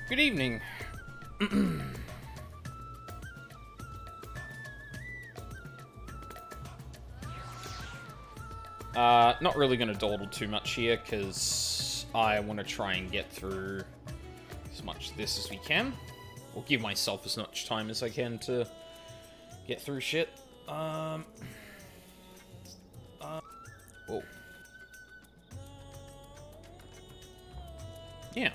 Good evening. Not really gonna dawdle too much here, because I want to try and get through as much of this as we can. Or give myself as much time as I can to get through shit. Whoa. Yeah.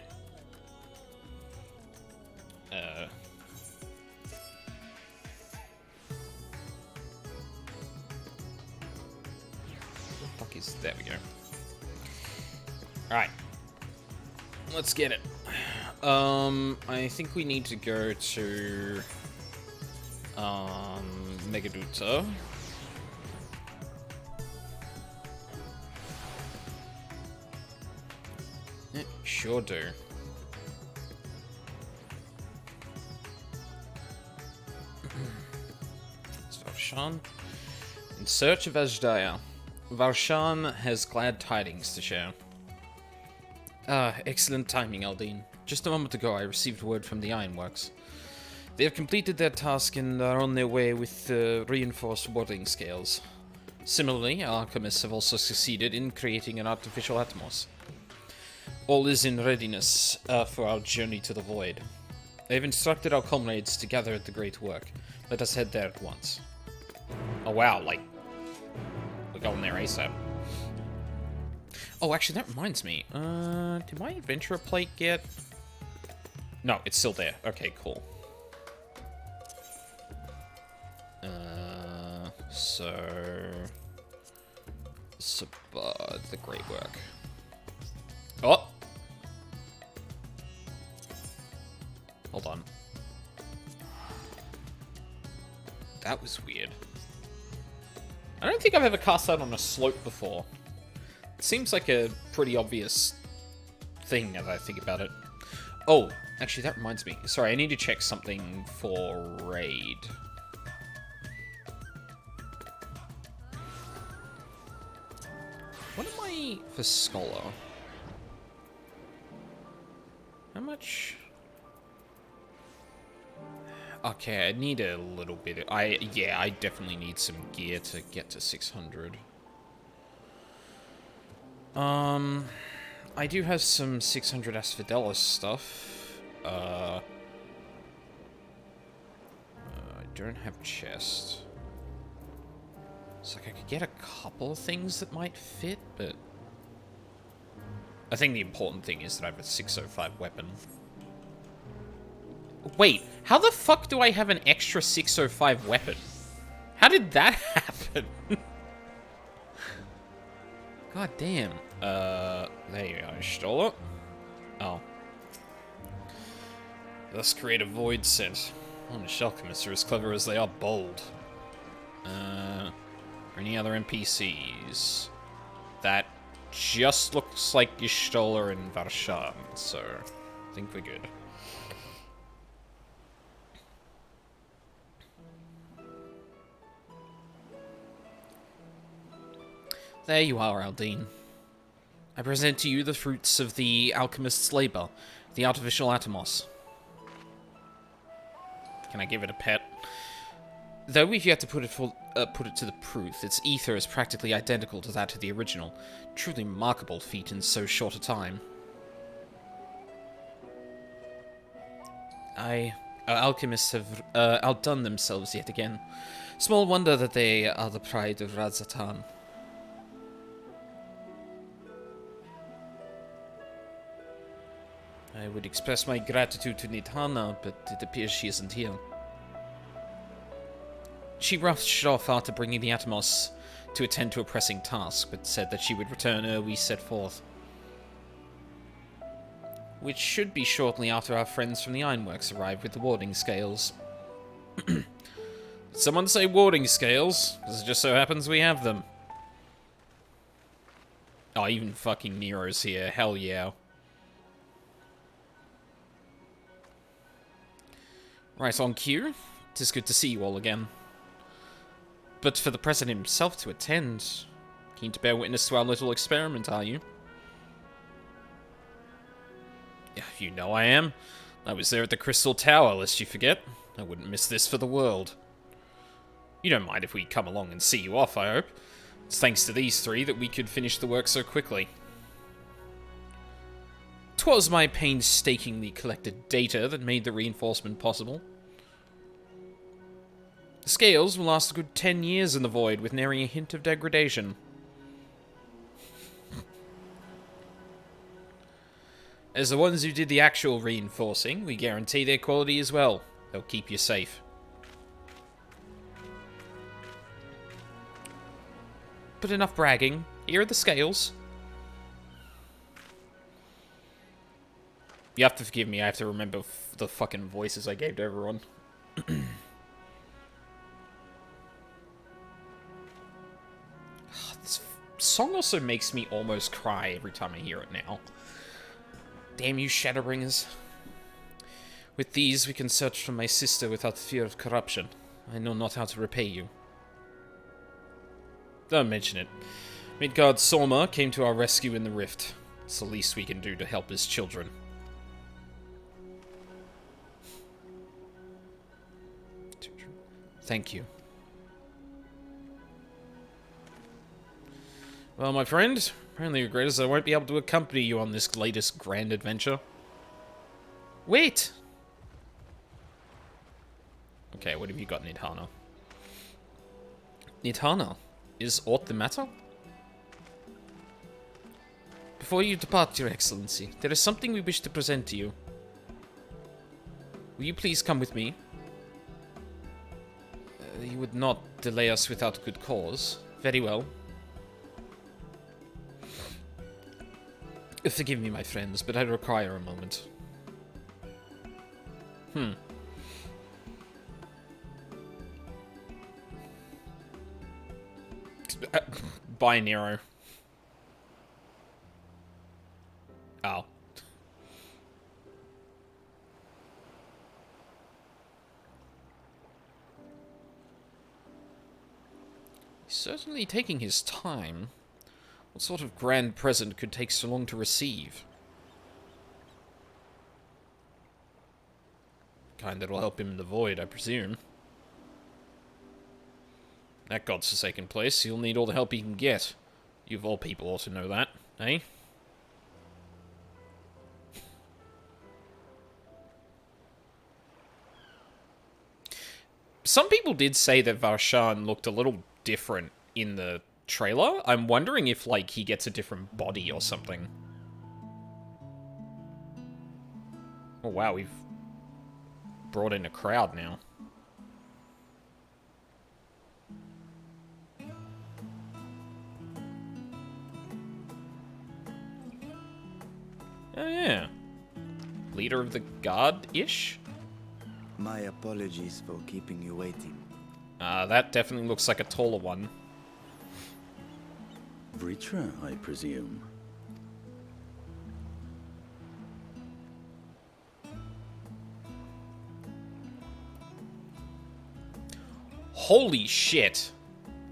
Fuck is... There we go. Alright. Let's get it. I think we need to go to... Megaduta. Sure do. It's Varshan. In search of Ajdaya. Varshan has glad tidings to share. Excellent timing, Aldine. Just a moment ago I received word from the Ironworks. They have completed their task and are on their way with reinforced warding scales. Similarly, our alchemists have also succeeded in creating an artificial atmos. All is in readiness for our journey to the Void. I have instructed our comrades to gather at the Great Work. Let us head there at once. Oh wow, like, we're going there ASAP. Oh, actually, that reminds me. Did my adventurer plate get... No, it's still there. Okay, cool. The Great Work. Oh! Hold on. That was weird. I don't think I've ever cast that on a slope before. It seems like a pretty obvious thing now that I think about it. Oh, actually that reminds me. Sorry, I need to check something for raid. What am I for Scholar? How much? Okay, I need a little bit. Yeah, I definitely need some gear to get to 600. I do have some 600 Asphodelos stuff. I don't have chest. It's like I could get a couple of things that might fit, but I think the important thing is that I have a 605 weapon. Wait, how the fuck do I have an extra 605 weapon? How did that happen? God damn. There you go, I stole it. Oh. Thus create a void scent. Honest alchemists are as clever as they are bold. Any other NPCs? That just looks like Y'shtola and Varshan, so I think we're good. There you are, Aldine. I present to you the fruits of the alchemist's labor, the artificial atomos. Can I give it a pet? Though we've yet to put it to the proof, its ether is practically identical to that of the original. Truly remarkable feat in so short a time. Our alchemists have outdone themselves yet again. Small wonder that they are the pride of Radzatan. I would express my gratitude to Nidhana, but it appears she isn't here. She rushed off after bringing the Atmos to attend to a pressing task, but said that she would return ere we set forth. Which should be shortly after our friends from the Ironworks arrive with the warding scales. Did someone say warding scales? Because it just so happens we have them. Oh, even fucking Nero's here. Hell yeah. Right, on cue. It is good to see you all again. But for the President himself to attend, keen to bear witness to our little experiment, are you? You know I am. I was there at the Crystal Tower, lest you forget. I wouldn't miss this for the world. You don't mind if we come along and see you off, I hope. It's thanks to these three that we could finish the work so quickly. 'Twas my painstakingly collected data that made the reinforcement possible. The scales will last a good 10 years in the void, with nary a hint of degradation. As the ones who did the actual reinforcing, we guarantee their quality as well. They'll keep you safe. But enough bragging. Here are the scales. You have to forgive me, I have to remember the fucking voices I gave to everyone. This song also makes me almost cry every time I hear it now. Damn you, Shadowbringers. With these, we can search for my sister without fear of corruption. I know not how to repay you. Don't mention it. Midgard Soma came to our rescue in the rift. It's the least we can do to help his children. Thank you. Well, my friend, my only regret is I won't be able to accompany you on this latest grand adventure. Wait! Okay, what have you got, Nidhana? Nidhana, is aught the matter? Before you depart, Your Excellency, there is something we wish to present to you. Will you please come with me? You would not delay us without good cause. Very well. Forgive me, my friends, but I require a moment. Bye, Nero. Oh. He's certainly taking his time. What sort of grand present could take so long to receive? Kind that'll help him in the void, I presume. That godforsaken place, he'll need all the help he can get. You of all people ought to know that, eh? Some people did say that Varshan looked a little different in the trailer. I'm wondering if, like, he gets a different body or something. Oh, wow, we've brought in a crowd now. Oh, yeah. Leader of the Guard-ish? My apologies for keeping you waiting. That definitely looks like a taller one. Vritra, I presume. Holy shit!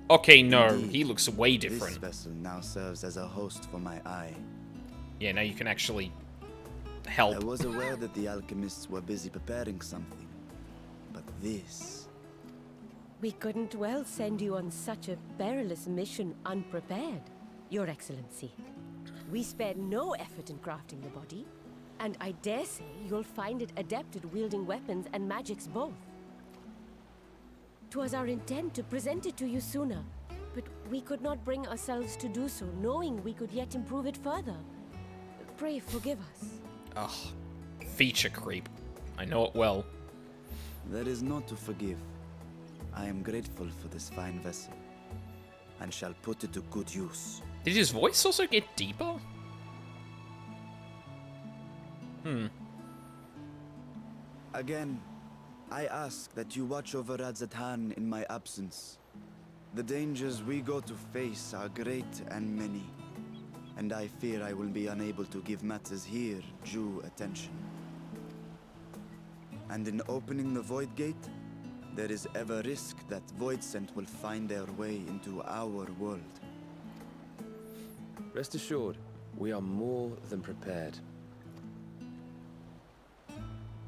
Okay, no, Indeed, he looks way different. This vessel now serves as a host for my eye. Yeah, now you can actually help. I was aware that the alchemists were busy preparing something, but this... We couldn't well send you on such a perilous mission unprepared, Your Excellency. We spared no effort in crafting the body, and I dare say you'll find it adept at wielding weapons and magics both. 'Twas our intent to present it to you sooner, but we could not bring ourselves to do so, knowing we could yet improve it further. Pray forgive us. Ugh. Feature creep. I know it well. That is not to forgive. I am grateful for this fine vessel, and shall put it to good use. Did his voice also get deeper? Again, I ask that you watch over Radzatan in my absence. The dangers we go to face are great and many, and I fear I will be unable to give matters here due attention. And in opening the Void Gate, there is ever risk that Voidsent will find their way into our world. Rest assured, we are more than prepared.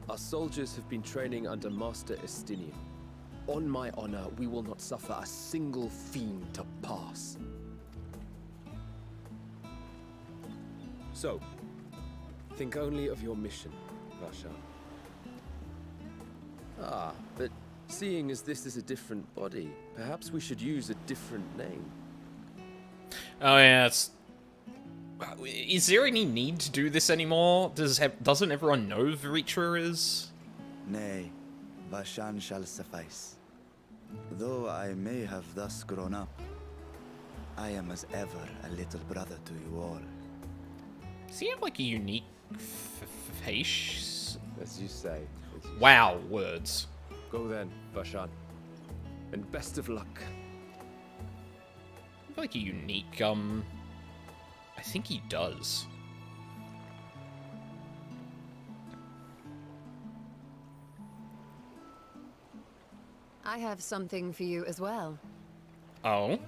Our soldiers have been training under Master Estinian. On my honor, we will not suffer a single fiend to pass. So, think only of your mission, Vashan. Ah, but seeing as this is a different body, perhaps we should use a different name. Oh yeah, it's... Is there any need to do this anymore? Doesn't everyone know Veritra is? Nay, Vashan shall suffice. Though I may have thus grown up, I am as ever a little brother to you all. Does he have like a unique face? As you say. Wow, words. Go then, Vashan. And best of luck. I feel like a unique, I think he does. I have something for you as well. Oh?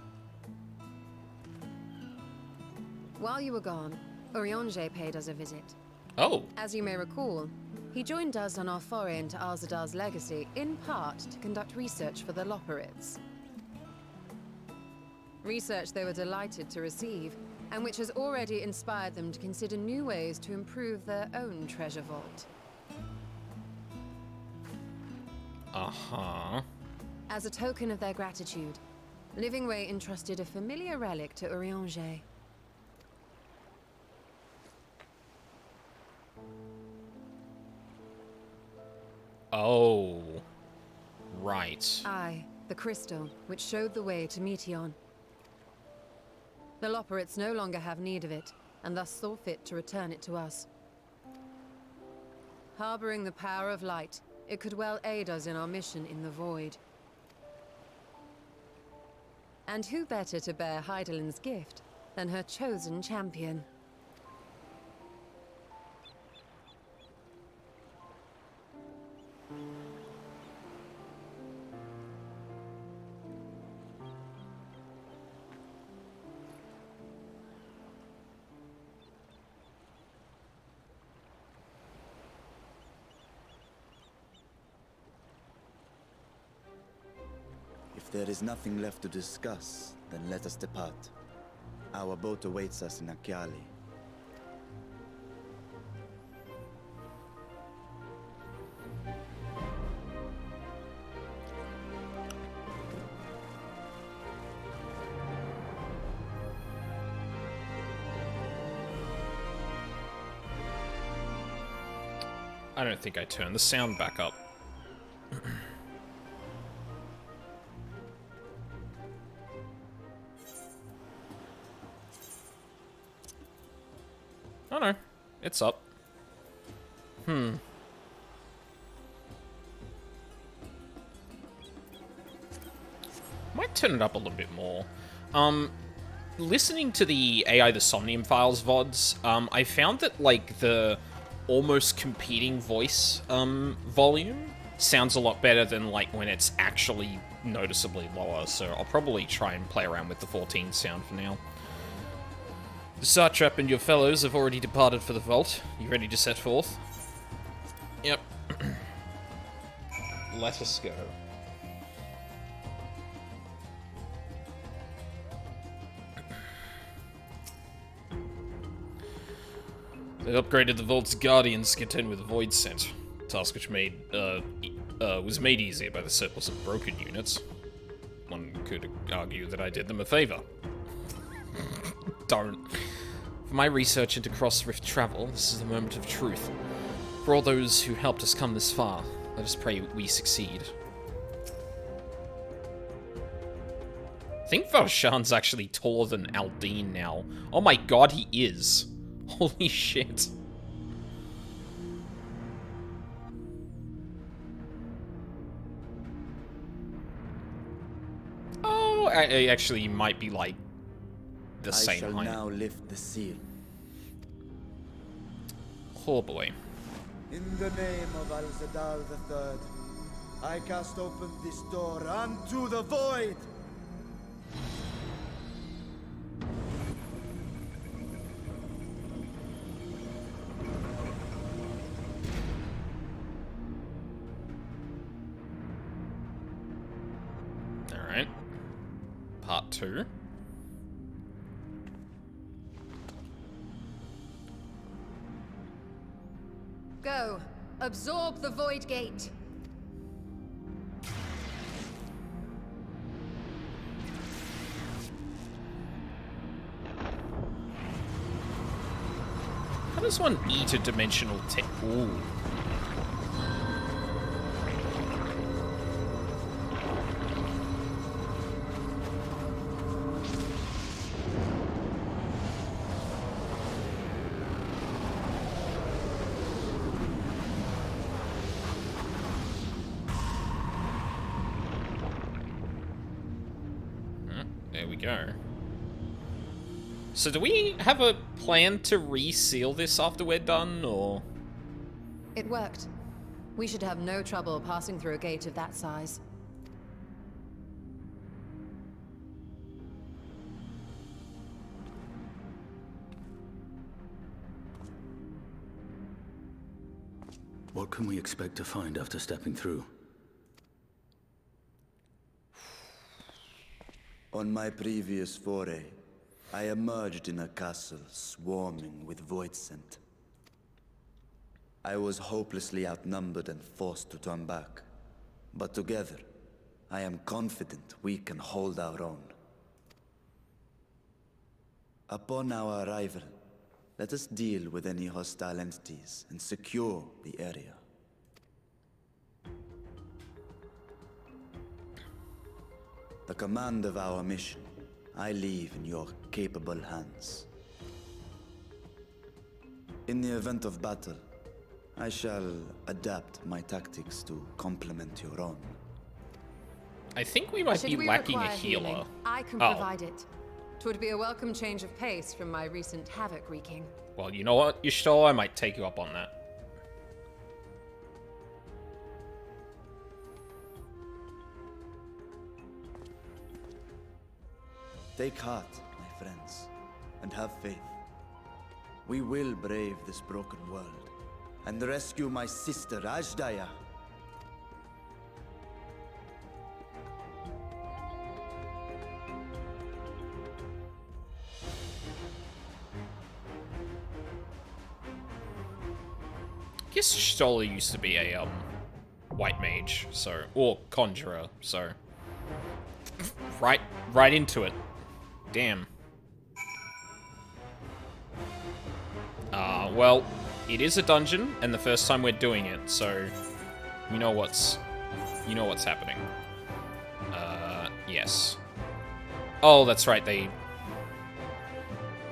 While you were gone, Urianger paid us a visit. Oh. As you may recall, he joined us on our foray into Arzadar's legacy, in part to conduct research for the Loporrits. Research they were delighted to receive, and which has already inspired them to consider new ways to improve their own treasure vault. Uh-huh. As a token of their gratitude, Livingway entrusted a familiar relic to Urianger. Oh. Right. Aye, the crystal, which showed the way to Meteon. The Loporrits no longer have need of it, and thus saw fit to return it to us. Harboring the power of light, it could well aid us in our mission in the Void. And who better to bear Hydaelyn's gift than her chosen champion? If there is nothing left to discuss, then let us depart. Our boat awaits us in Akyali. I don't think I turned the sound back up. Oh no, it's up. Might turn it up a little bit more. Listening to the AI the Somnium Files VODs, I found that, like, the almost competing voice, volume sounds a lot better than, like, when it's actually noticeably lower, so I'll probably try and play around with the 14 sound for now. The Satrap and your fellows have already departed for the vault. You ready to set forth? Yep. Let us go. They upgraded the vault's guardians to contend with the Void Scent, task which was made easier by the surplus of broken units. One could argue that I did them a favor. Don't. For my research into cross-rift travel, this is the moment of truth. For all those who helped us come this far, let us pray we succeed. I think Varshan's actually taller than Aldine now. Oh my god, he is. Holy shit. Oh, I actually might be like the same I shall height. now lift the seal. Oh boy. In the name of Al-Zadal III, I cast open this door unto the void! part 2. Go. Absorb the Void Gate. How does one eat a dimensional Ooh. There we go. So do we have a plan to reseal this after we're done, or...? It worked. We should have no trouble passing through a gate of that size. What can we expect to find after stepping through? On my previous foray, I emerged in a castle swarming with void scent. I was hopelessly outnumbered and forced to turn back. But together, I am confident we can hold our own. Upon our arrival, let us deal with any hostile entities and secure the area. The command of our mission, I leave in your capable hands. In the event of battle, I shall adapt my tactics to complement your own. I think we might Should be we lacking a require healer. healing, I can Oh. provide it. 'Twould be a welcome change of pace from my recent havoc wreaking. Well, you know what, Ishtal, I might take you up on that. Take heart, my friends, and have faith. We will brave this broken world and rescue my sister Ajdaya. I guess Stola used to be a, white mage, so... Or conjurer, so... Right into it. Damn. Well, it is a dungeon, and the first time we're doing it, so... You know what's happening. Yes. Oh, that's right, they...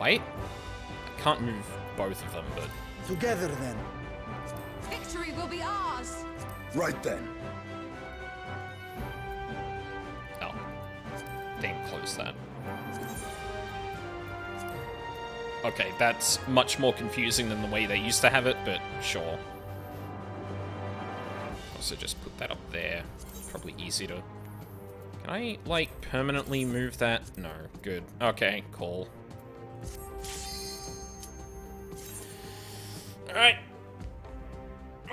Wait? I can't move both of them, but... Together then. Victory will be ours! Right then. Oh. Didn't close that. Okay, that's much more confusing than the way they used to have it, but sure. Also just put that up there. Probably easy to... Can I, like, permanently move that? No. Good. Okay, cool. Alright.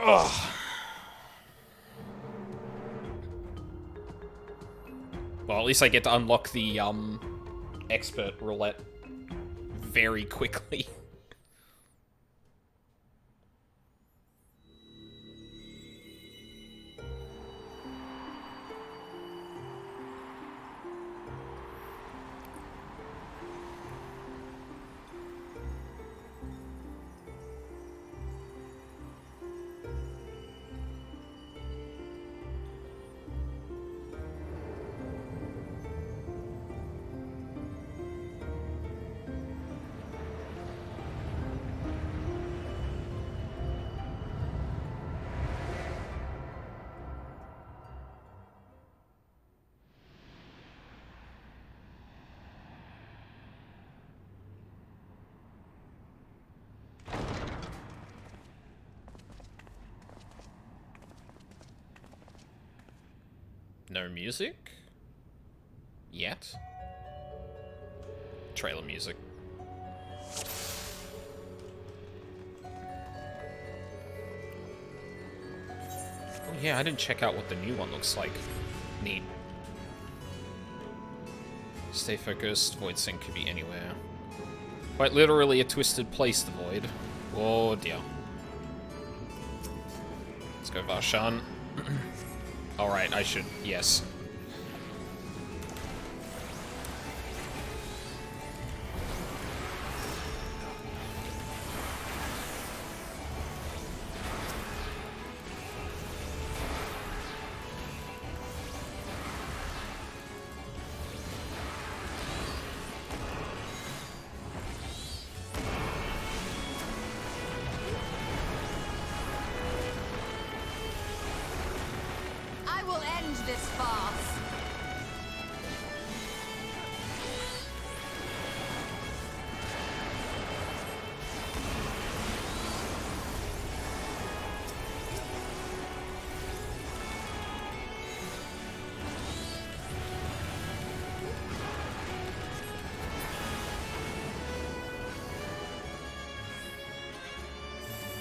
Ugh. Well, at least I get to unlock the, expert roulette very quickly. No music? Yet? Trailer music. Oh yeah, I didn't check out what the new one looks like. Neat. Stay focused. Void Sync could be anywhere. Quite literally a twisted place, the Void. Oh dear. Let's go Varshan. Alright, I should... yes. I will end this farce.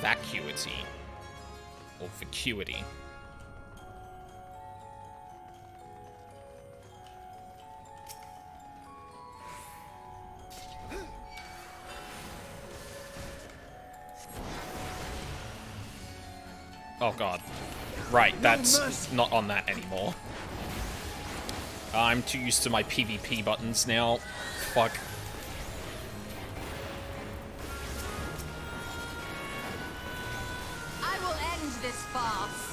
Vacuity. Or vacuity. Oh god. Right, that's not on that anymore. I'm too used to my PvP buttons now. Fuck. I will end this farce.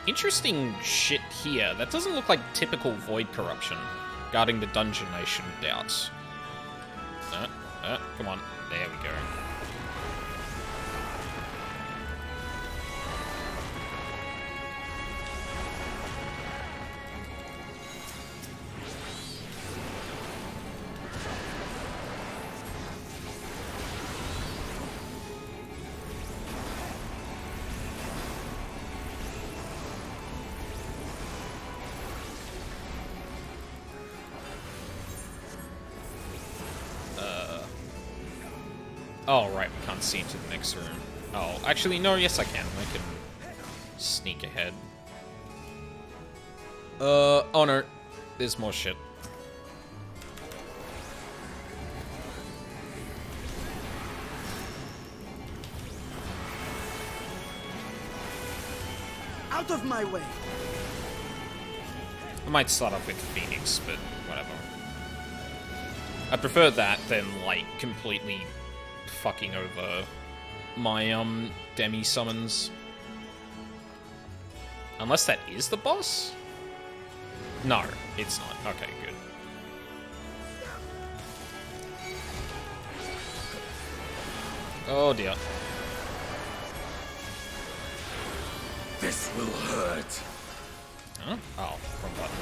Interesting shit here. That doesn't look like typical Void corruption. Guarding the dungeon, I shouldn't doubt. Come on. There we go. Oh, right, we can't see into the next room. Oh, actually, no, yes I can. I can sneak ahead. Oh no. There's more shit. Out of my way! I might start off with Phoenix, but whatever. I prefer that than, like, completely fucking over my, demi summons. Unless that is the boss? No, it's not. Okay, good. Oh dear. This will hurt. Huh? Oh, wrong button.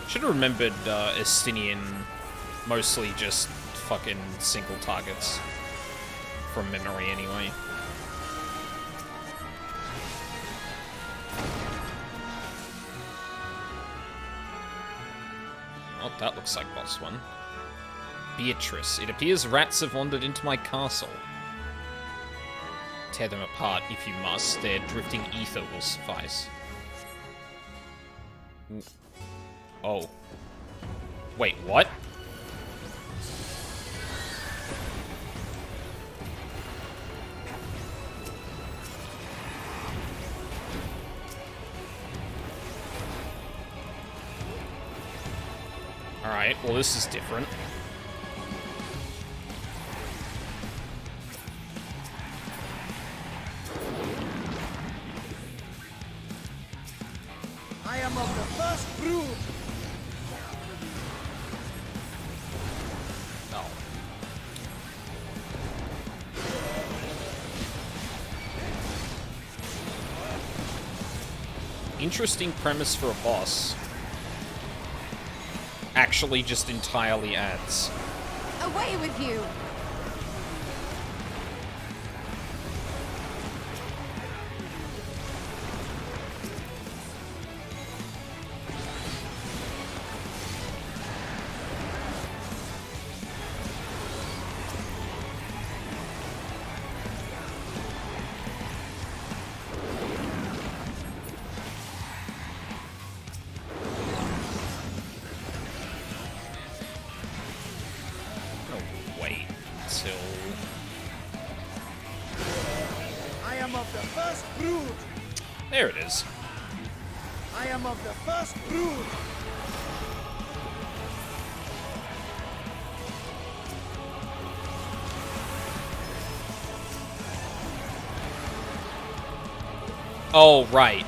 Should have remembered Estinian mostly just fucking single targets. From memory, anyway. Oh, that looks like boss one. Beatrice. It appears rats have wandered into my castle. Tear them apart if you must. Their drifting ether will suffice. Oh. Wait, what? Alright, well this is different. I am of the first brood. Oh. Interesting premise for a boss. Actually just entirely adds. Away with you! Oh, wait till... I am of the first brood. There it is. I am of the first brood. Oh, right.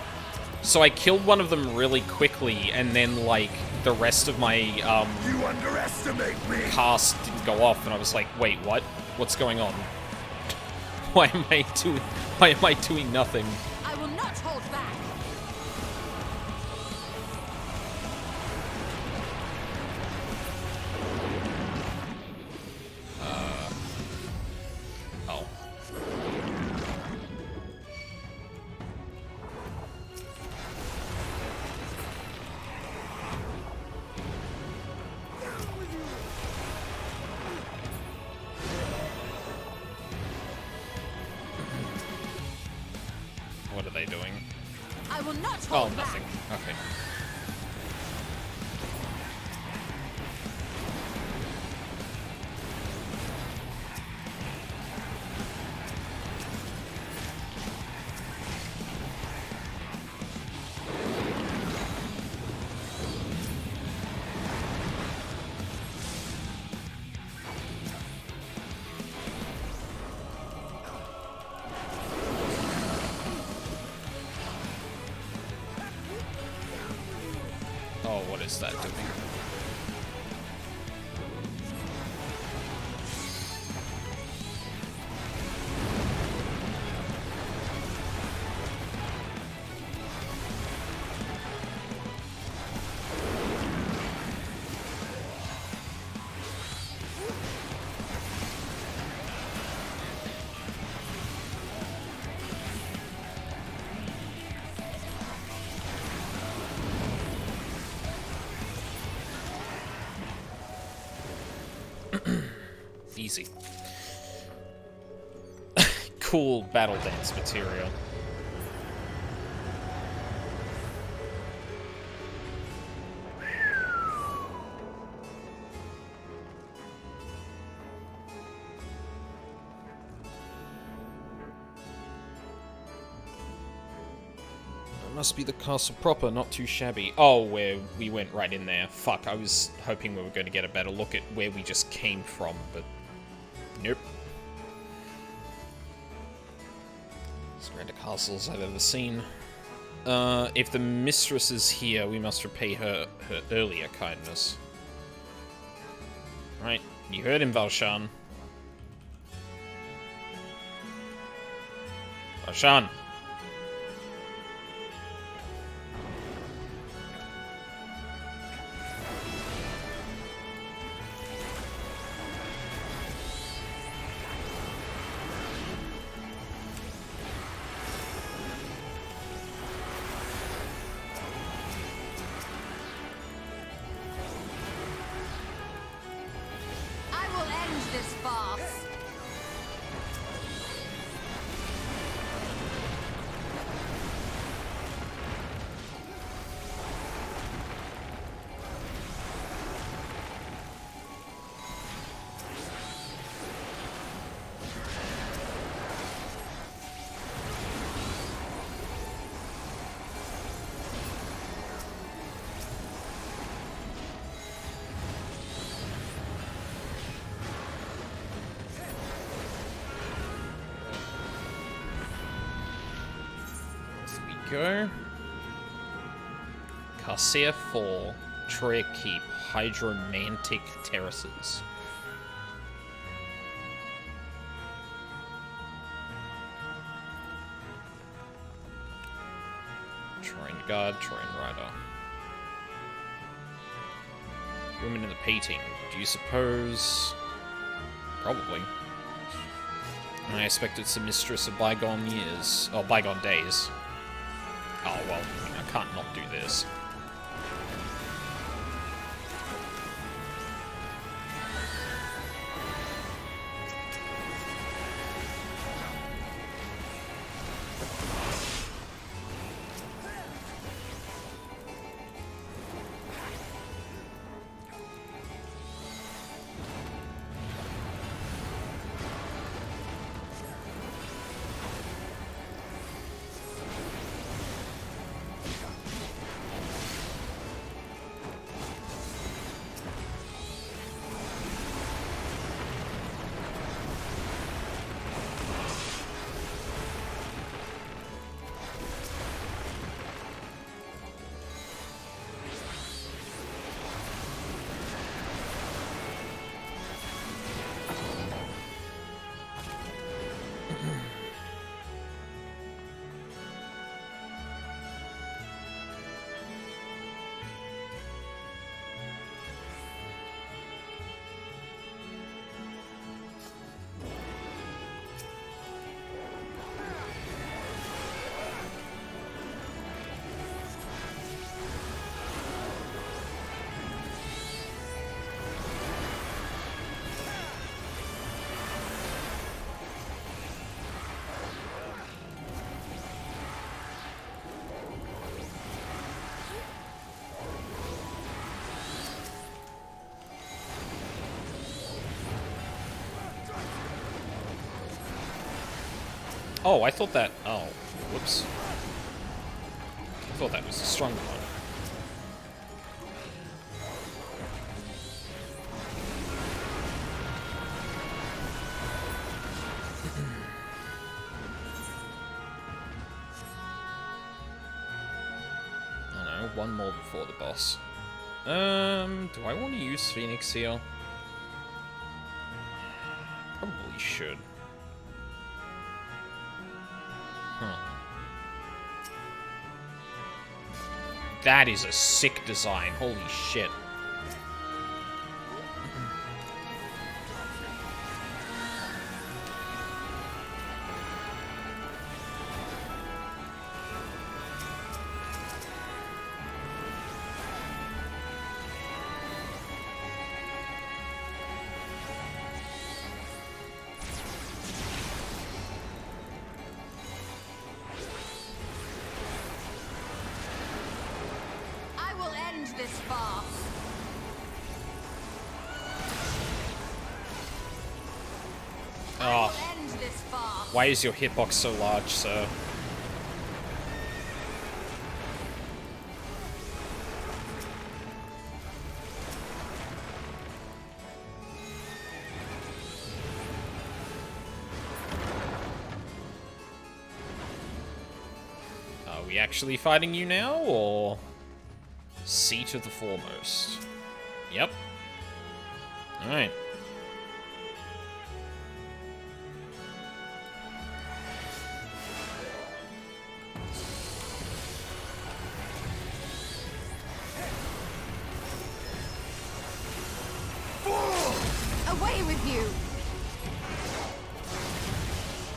So I killed one of them really quickly, and then, like, the rest of my, You underestimate me. cast didn't go off, and I was like, wait, what? What's going on? Why am I doing nothing? I will not hold back! Oh. What are they doing? I will not Oh, hold back! nothing. Okay. Oh, what is that doing? Easy. Cool battle dance material. It must be the castle proper, not too shabby. Oh, where we went right in there. Fuck, I was hoping we were going to get a better look at where we just came from, but nope. As grand a castles I've ever seen. If the mistress is here, we must repay her earlier kindness. Right, you heard him, Valshan. Valshan! I will end this farce! go. Carcea 4, Troya Keep, Hydromantic Terraces. Troyan Guard, Troyan Rider. Women in the painting. Do you suppose? Probably. I expect it's a mistress of bygone years. Or bygone days. Oh, well, I can't not do this. Oh, I thought that... Oh, whoops. I thought that was a stronger one. I don't know, one more before the boss. Do I want to use Phoenix here? Probably should. That is a sick design. Holy shit. Why is your hitbox so large, sir? Are we actually fighting you now, or... Seat of the Foremost? Yep. Alright.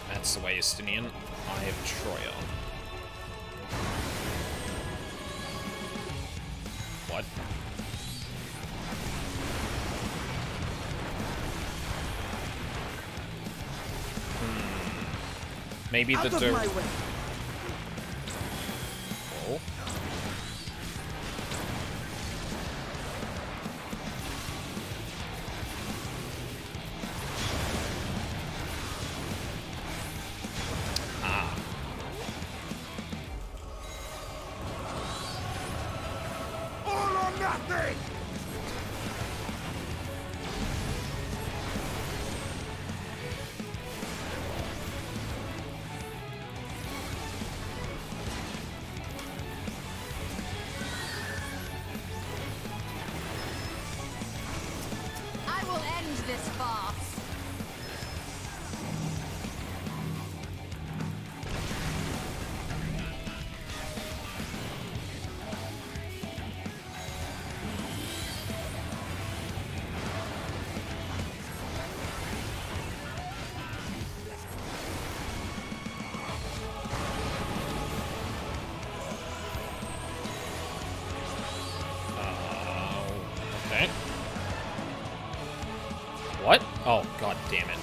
That's the way, Estinian. I have Troya. What? Maybe the dirt. Oh. will end this farce. Okay. What? Oh, god damn it.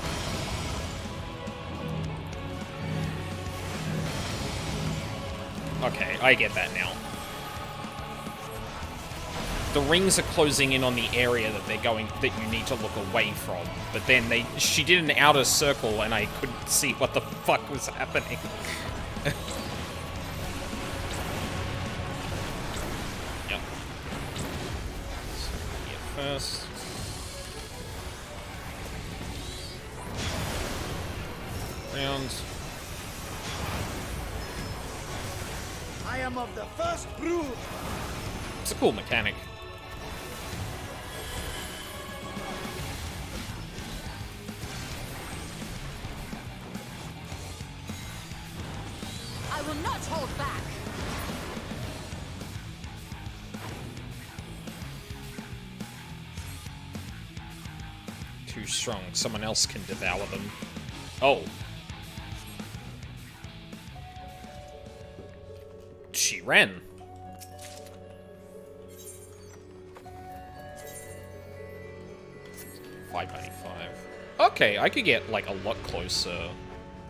Okay, I get that now. The rings are closing in on the area that that you need to look away from. But then she did an outer circle and I couldn't see what the fuck was happening. Yep. So, here first. Round. I am of the first brood. It's a cool mechanic. I will not hold back. Too strong. Someone else can devour them. Oh. She ran. Okay, I could get like a lot closer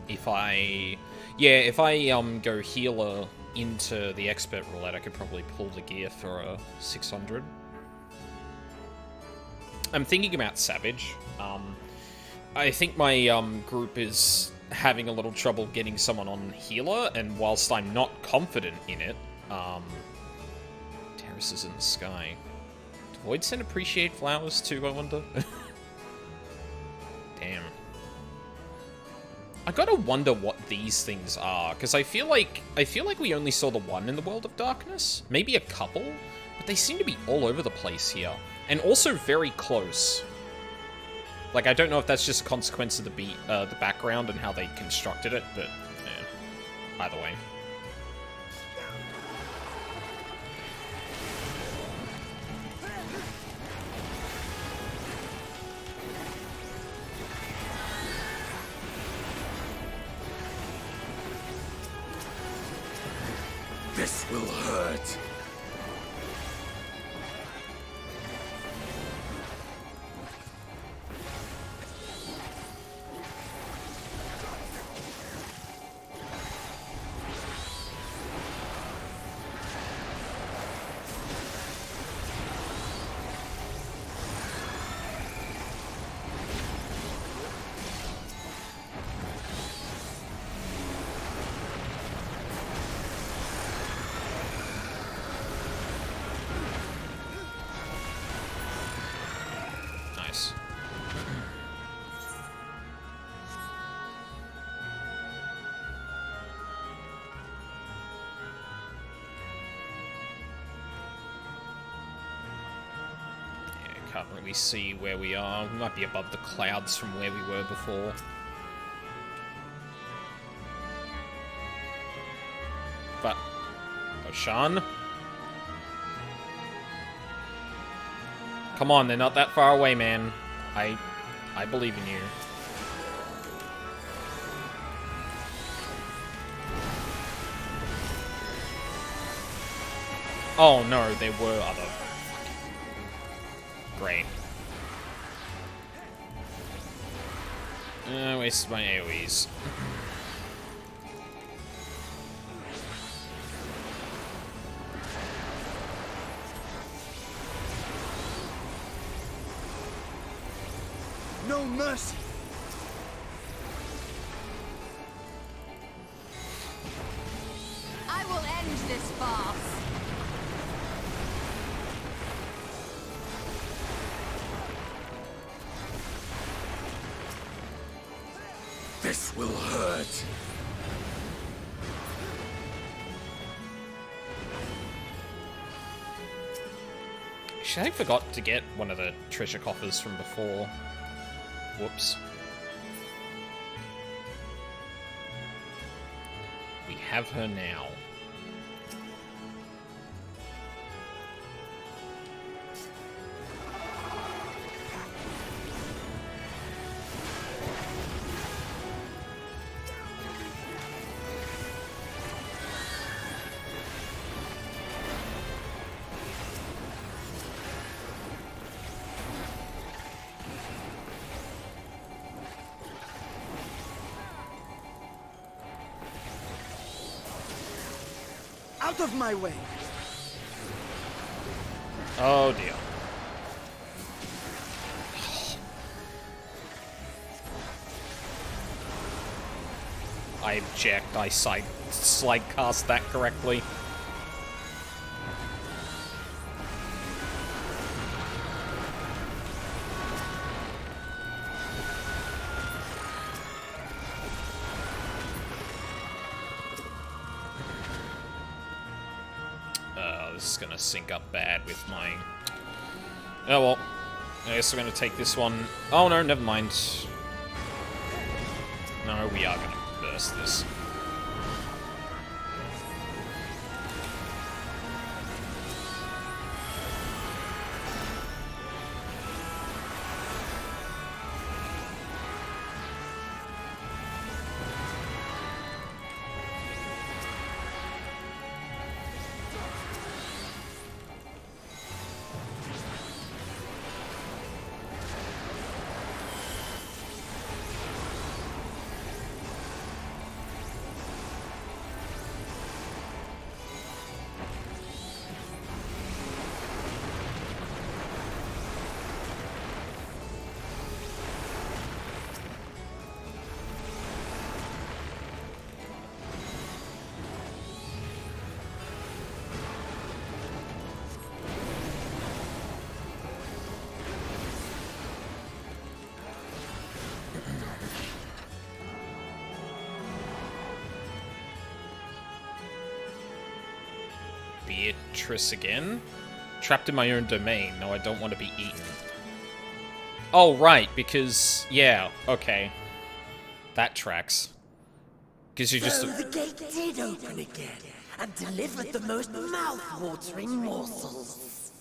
if I go healer into the expert roulette. I could probably pull the gear for a 600. I'm thinking about Savage. I think my group is having a little trouble getting someone on healer, and whilst I'm not confident in it, terraces in the sky. Do Void Sen appreciate flowers too, I wonder? Damn. I gotta wonder what these things are, because I feel like we only saw the one in the World of Darkness. Maybe a couple, but they seem to be all over the place here. And also very close. Like, I don't know if that's just a consequence of the background and how they constructed it, but yeah, either way. This will hurt. Nice. Yeah, can't really see where we are. We might be above the clouds from where we were before. But, Oshan? Come on, they're not that far away, man. I believe in you. Oh no, there were other... Great. Wasted my AoEs. No mercy. I will end this farce. This will hurt. Actually, I forgot to get one of the treasure coffers from before. Whoops. We have her now. Out of my way! Oh dear. I object. I slide cast that correctly. This is gonna sync up bad with my... Oh well. I guess we're gonna take this one... Oh no, never mind. No, we are gonna burst this. Beatrice again? Trapped in my own domain. No, I don't want to be eaten. Oh, right, because... Yeah, okay. That tracks. Because you just... So the gate did open again, and delivered the most mouth-watering morsels.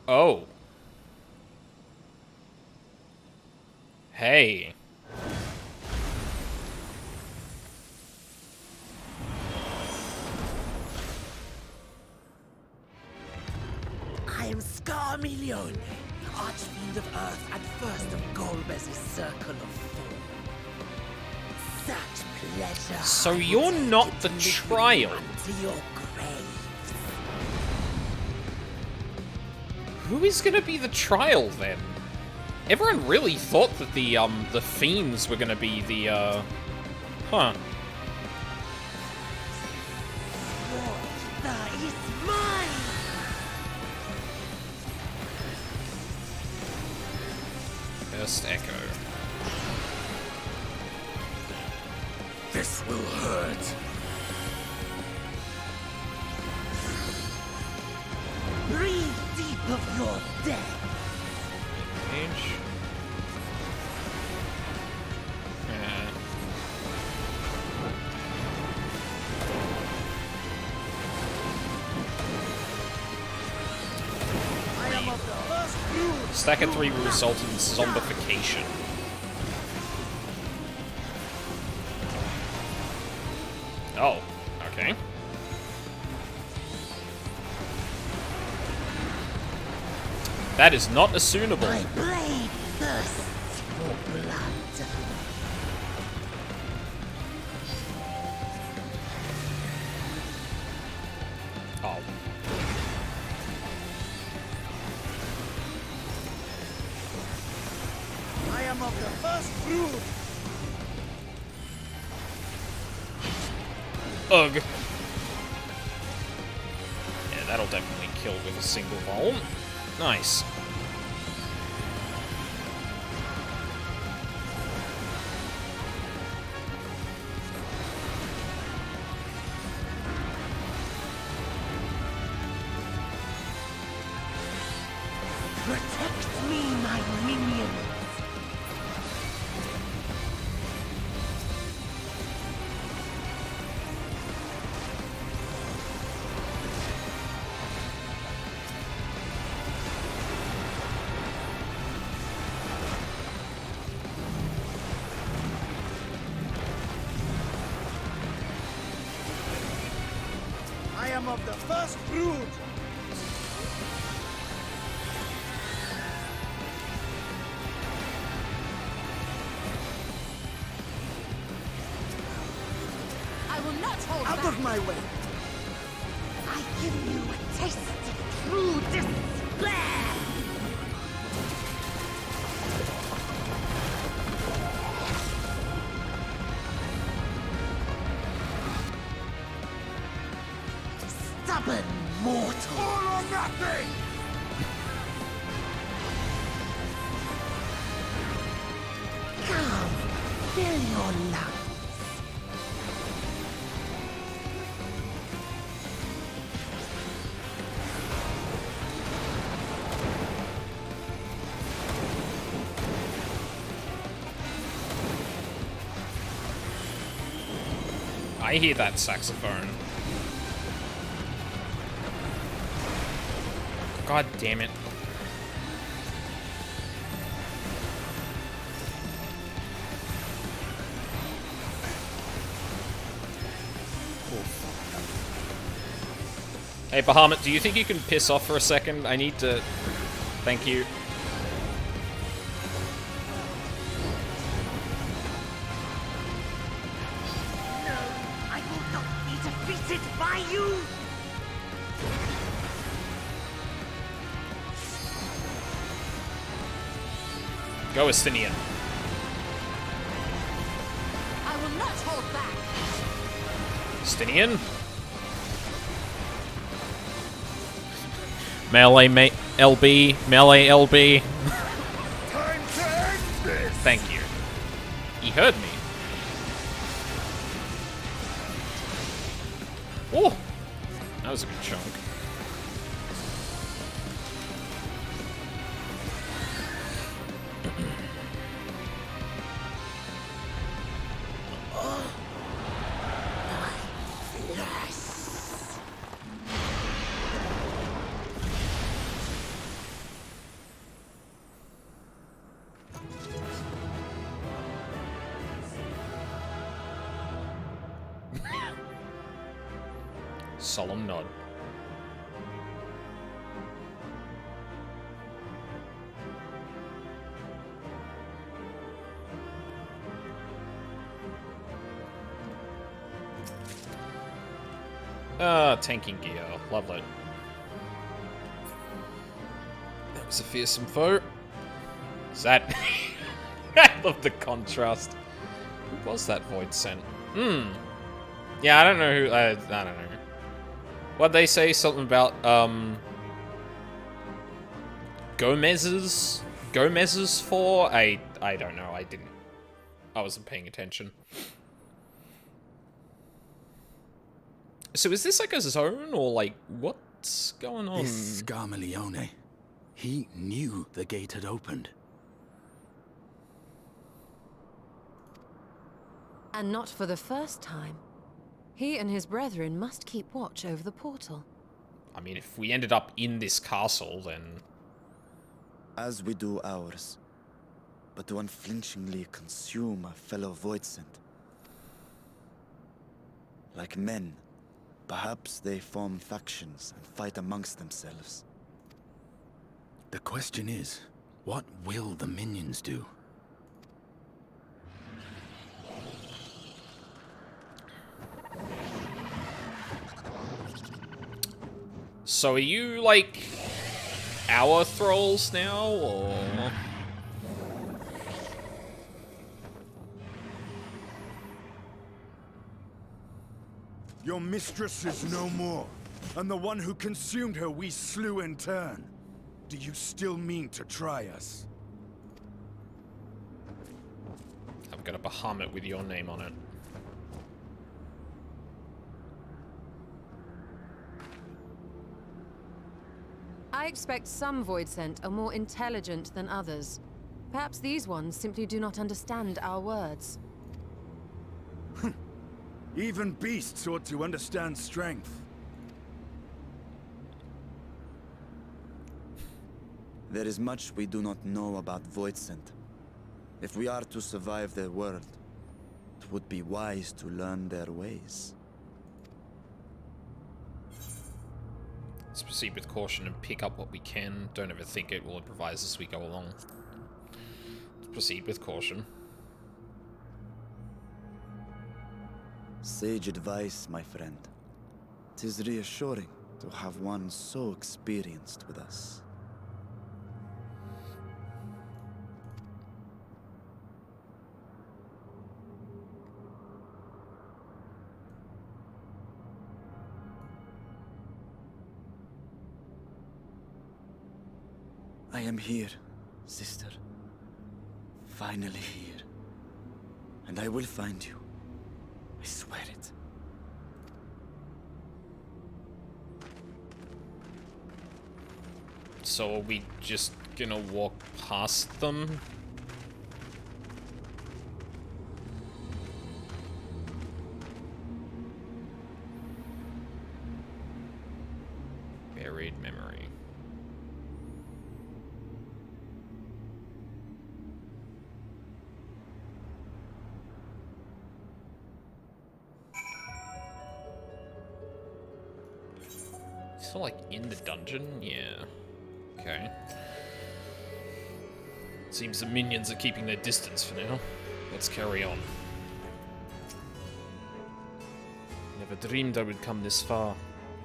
Oh. Hey. I am Scarmilione, Archfiend of Earth and first of Golbez's Circle of Four. Such pleasure. So you're not the trial. To your grave. Who is gonna be the trial, then? Everyone really thought that the fiends were gonna be the, Huh. That is mine! First Echo. This will hurt. Breathe deep of your death. Page. Stack of 3 will result in zombification. Oh, okay. That is not assumable. My blade thirsts for blood. Oh. I am of the first brood! Ugh. Yeah, that'll definitely kill with a single roll. Nice. Protect me, my minions! I am of the first brood! I will not hold Out back. of my way! I give you a taste of true despair! Stubborn mortal! All or nothing! Come, fill your lungs. I hear that saxophone. God damn it. Hey, Bahamut, do you think you can piss off for a second? I need to... Thank you. No, I will not be defeated by you! Go, Estinian. I will not hold back. Estinian? Melee LB, melee LB. Time to end this! Thank you. He heard me. Oh! That was a good chunk. Solemn nod. Tanking gear. Lovely. That was a fearsome foe. Is that... I love the contrast. Who was that void sent? Yeah, I don't know who... I don't know. What'd they say? Something about, Gomez's for? I don't know. I wasn't paying attention. So is this like a zone, or like, what's going on? This Scarmilione, he knew the gate had opened. And not for the first time. He and his brethren must keep watch over the portal. I mean, if we ended up in this castle, then... As we do ours, but to unflinchingly consume a fellow Voidsent. Like men, perhaps they form factions and fight amongst themselves. The question is, what will the minions do? So are you, like, our thralls now, or...? Your mistress is no more, and the one who consumed her we slew in turn. Do you still mean to try us? I've got a Bahamut with your name on it. I I expect some Voidsent are more intelligent than others. Perhaps these ones simply do not understand our words. Even beasts ought to understand strength. There is much we do not know about Voidsent. If we are to survive their world, it would be wise to learn their ways. Let's proceed with caution and pick up what we can. Don't overthink it, we'll improvise as we go along. Let's proceed with caution. Sage advice, my friend. 'Tis reassuring to have one so experienced with us. I am here, sister. Finally here. And I will find you. I swear it. So are we just gonna walk past them? Buried memory. Still like in the dungeon? Yeah. Okay. Seems the minions are keeping their distance for now. Let's carry on. Never dreamed I would come this far.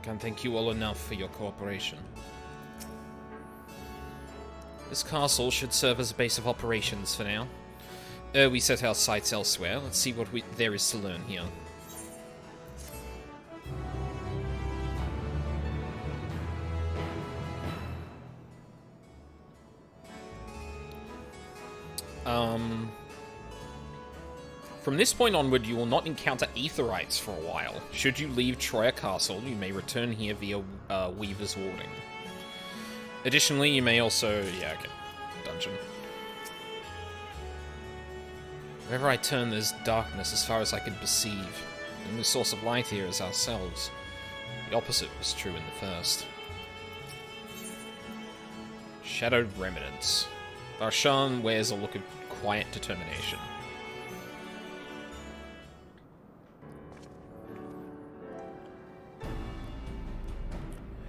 Can't thank you all enough for your cooperation. This castle should serve as a base of operations for now. We set our sights elsewhere. Let's see what there is to learn here. From this point onward, you will not encounter Aetherites for a while. Should you leave Troya Castle, you may return here via Weaver's Warding. Additionally, you may also... yeah, okay. Dungeon. Wherever I turn, there's darkness as far as I can perceive. The only source of light here is ourselves. The opposite was true in the first. Shadowed Remnants. Barshan wears a look of quiet determination.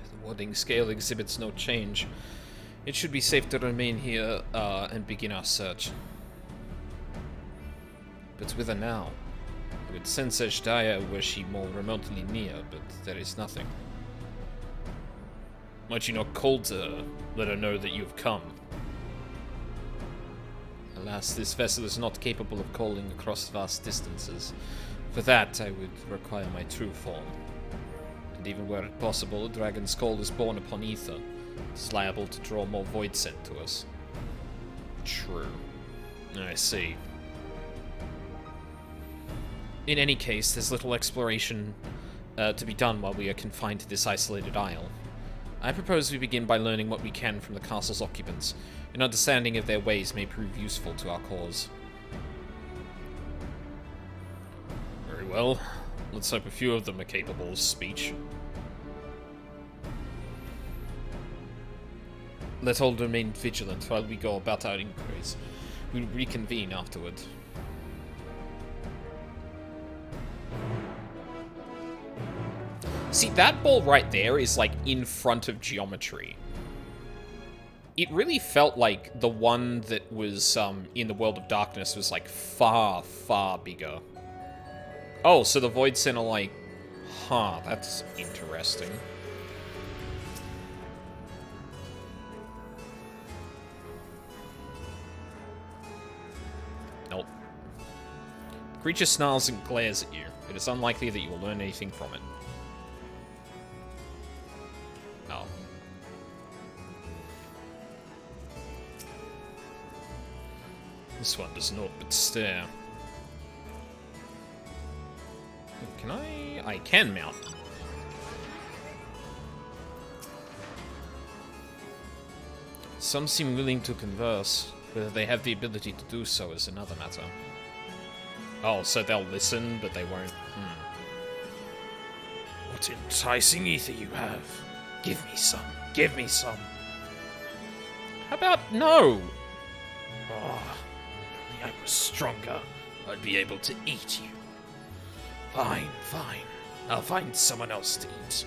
The warding scale exhibits no change. It should be safe to remain here and begin our search. But whither now? I would sense Ashdaya were she more remotely near, but there is nothing. Might you not call to her? Let her know that you have come. Alas, this vessel is not capable of calling across vast distances. For that, I would require my true form. And even were it possible, a dragon's call is born upon ether. It is liable to draw more void sent to us. True. I see. In any case, there's little exploration to be done while we are confined to this isolated isle. I propose we begin by learning what we can from the castle's occupants. An understanding of their ways may prove useful to our cause. Very well. Let's hope a few of them are capable of speech. Let all remain vigilant while we go about our inquiries. We'll reconvene afterward. See, that ball right there is, like, in front of geometry. It really felt like the one that was in the World of Darkness was, like, far, far bigger. Oh, so the Void Sin are like... Huh, that's interesting. Nope. The creature snarls and glares at you. It is unlikely that you will learn anything from it. Oh. This one does naught but stare. Can I? I can mount. Some seem willing to converse. Whether they have the ability to do so is another matter. Oh, so they'll listen, but they won't. What enticing ether you have. Give me some. Give me some. How about no? Oh, if only I was stronger. I'd be able to eat you. Fine, fine. I'll find someone else to eat.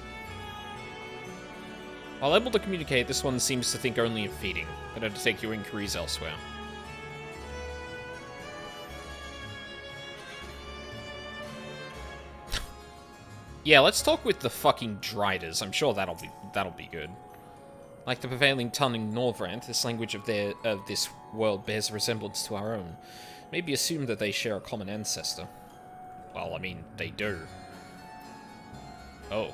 While able to communicate, this one seems to think only of feeding. Better to take your inquiries elsewhere. Yeah, let's talk with the fucking Driders. I'm sure that'll be good. Like the prevailing tongue in Norvrant, this language of this world bears a resemblance to our own. Maybe assume that they share a common ancestor. Well, I mean, they do. Oh.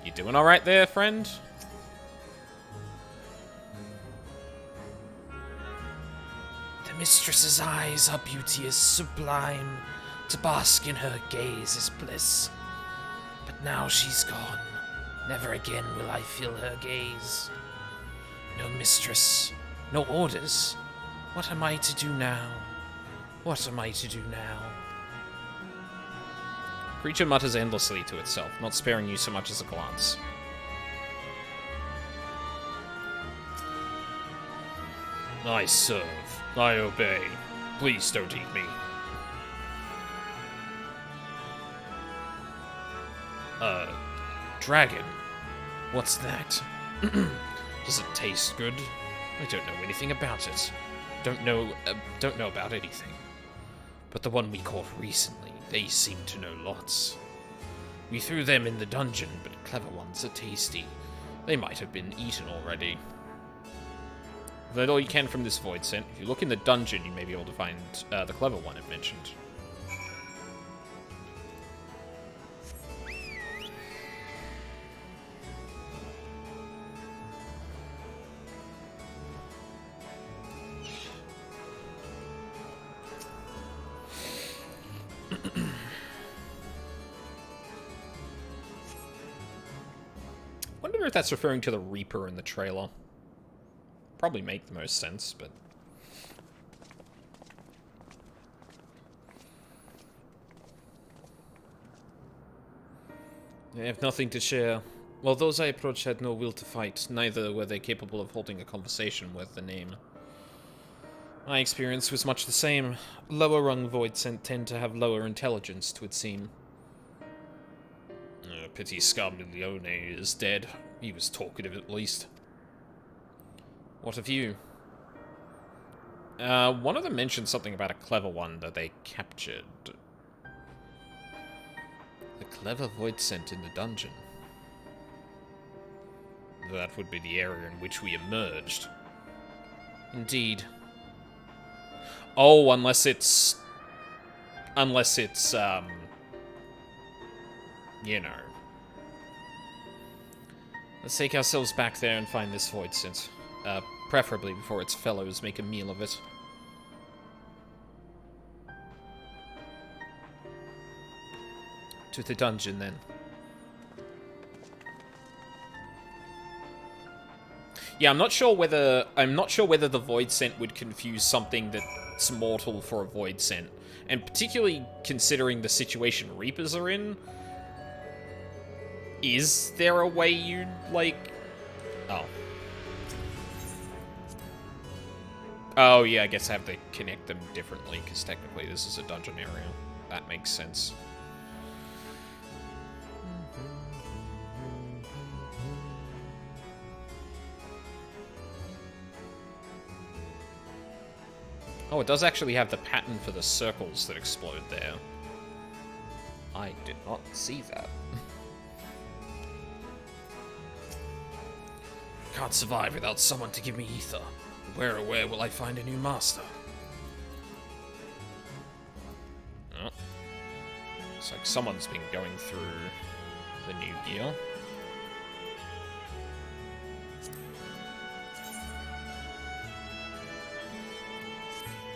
You doing alright there, friend? The mistress's eyes are beauteous, sublime. To bask in her gaze is bliss. But now she's gone. Never again will I feel her gaze. No mistress, no orders. What am I to do now? What am I to do now? Creature mutters endlessly to itself, not sparing you so much as a glance. I serve. I obey. Please don't eat me. Dragon? What's that? Does it taste good? I don't know anything about it. Don't know about anything. But the one we caught recently, they seem to know lots. We threw them in the dungeon, but clever ones are tasty. They might have been eaten already. Learn all you can from this void scent. If you look in the dungeon, you may be able to find the clever one it mentioned. Wonder if that's referring to the Reaper in the trailer. Probably make the most sense, but... They have nothing to share. While those I approached had no will to fight, neither were they capable of holding a conversation worth the name. My experience was much the same. Lower-rung void tend to have lower intelligence, 'twould seem. Pity Scarmiglione is dead. He was talkative, at least. What of you? One of them mentioned something about a clever one that they captured. The clever void scent in the dungeon. That would be the area in which we emerged. Indeed. Oh, unless it's, you know. Let's take ourselves back there and find this void scent. Preferably before its fellows make a meal of it. To the dungeon, then. Yeah, I'm not sure whether the void scent would confuse something that's mortal for a void scent, and particularly considering the situation Reapers are in. Is there a way you'd, like... Oh. Oh, yeah, I guess I have to connect them differently, because technically this is a dungeon area. That makes sense. Oh, it does actually have the pattern for the circles that explode there. I did not see that. Can't survive without someone to give me ether. Where oh where will I find a new master? Oh. Looks like someone's been going through the new gear.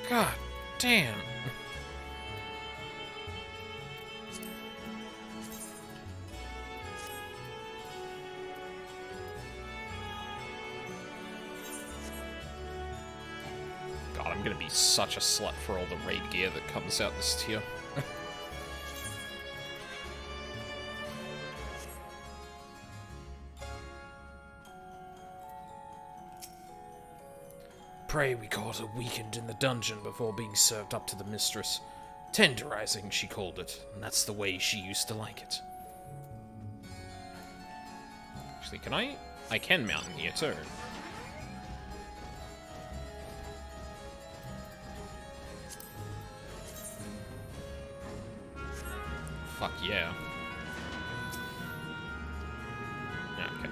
God damn. gonna be such a slut for all the raid gear that comes out this tier. Pray we caught her weakened in the dungeon before being served up to the mistress. Tenderizing, she called it, and that's the way she used to like it. Actually, can I? I can mount in here too. Fuck yeah. Okay.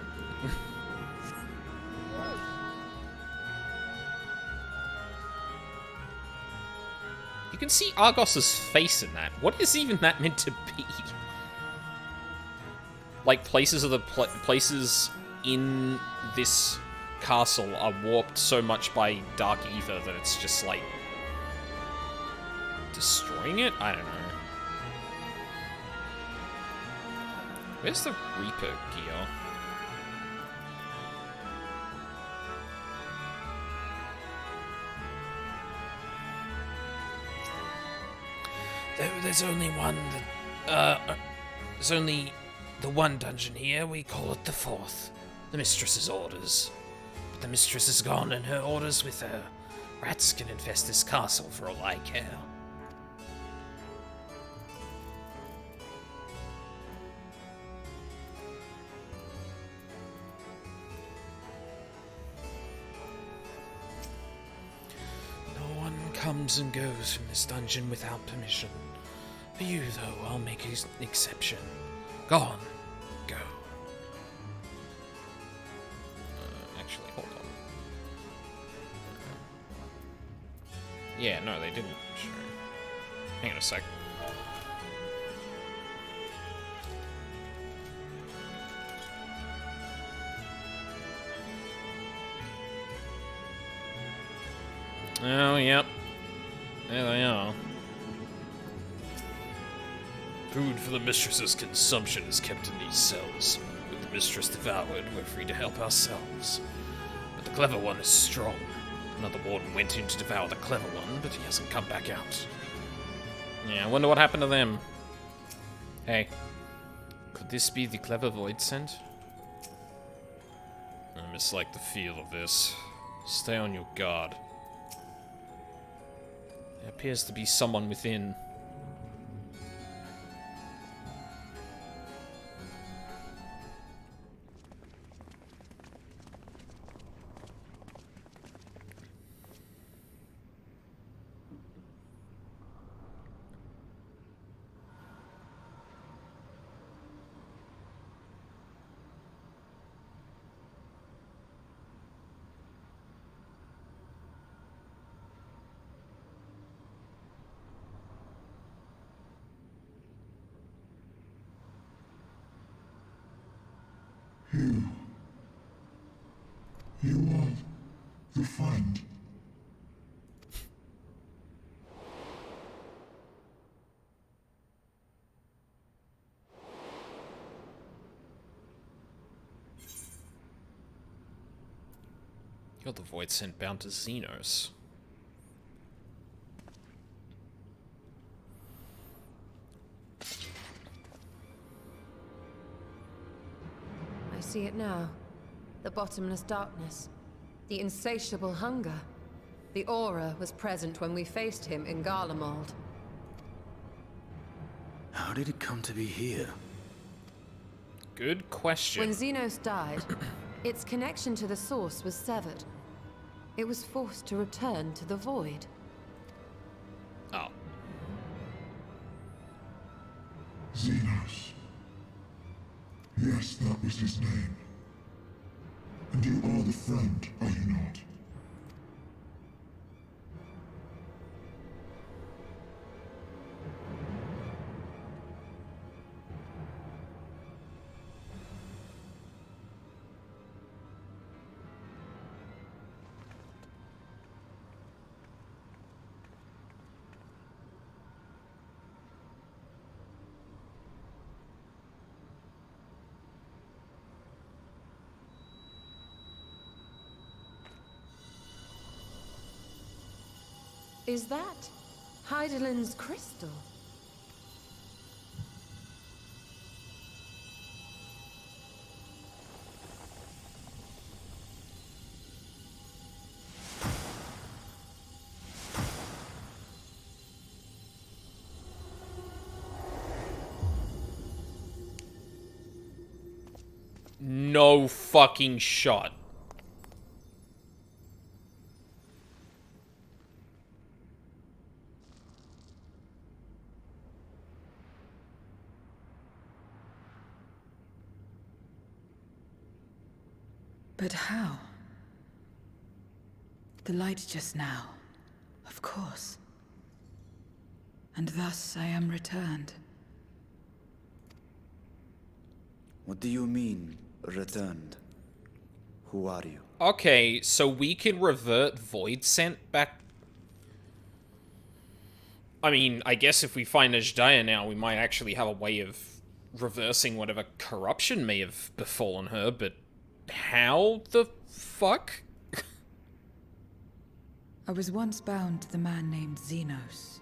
You can see Argos's face in that. What is even that meant to be? Like, places of the places in this castle are warped so much by dark ether that it's just like destroying it? I don't know. Where's the Reaper gear? There's only one there's only the one dungeon here. We call it the fourth. The mistress's orders. But the mistress is gone and her orders with her. Rats can infest this castle for all I care. No one comes and goes from this dungeon without permission. For you, though, I'll make an exception. Go on. Go. Actually, hold on. Yeah, no, they didn't. Sure. Hang on a sec. Oh, yep. There they are. Food for the mistress's consumption is kept in these cells. With the mistress devoured, we're free to help ourselves. But the clever one is strong. Another warden went in to devour the clever one, but he hasn't come back out. Yeah, I wonder what happened to them. Hey. Could this be the clever void scent? I mislike the feel of this. Stay on your guard. There appears to be someone within. You are the friend. You're the void sent bound to Xenos. I see it now. The bottomless darkness. The insatiable hunger. The aura was present when we faced him in Garlemald. How did it come to be here? Good question. When Xenos died, its connection to the source was severed. It was forced to return to the void. Oh. Xenos. Yes, that was his name. And you are the friend, are you not? Is that Heidelin's crystal? No fucking shot. But how? The light just now, of course. And thus I am returned. What do you mean, returned? Who are you? Okay, so we can revert Void Scent back. I mean, I guess if we find Ajdaya now, we might actually have a way of reversing whatever corruption may have befallen her, but how the fuck? I was once bound to the man named Xenos.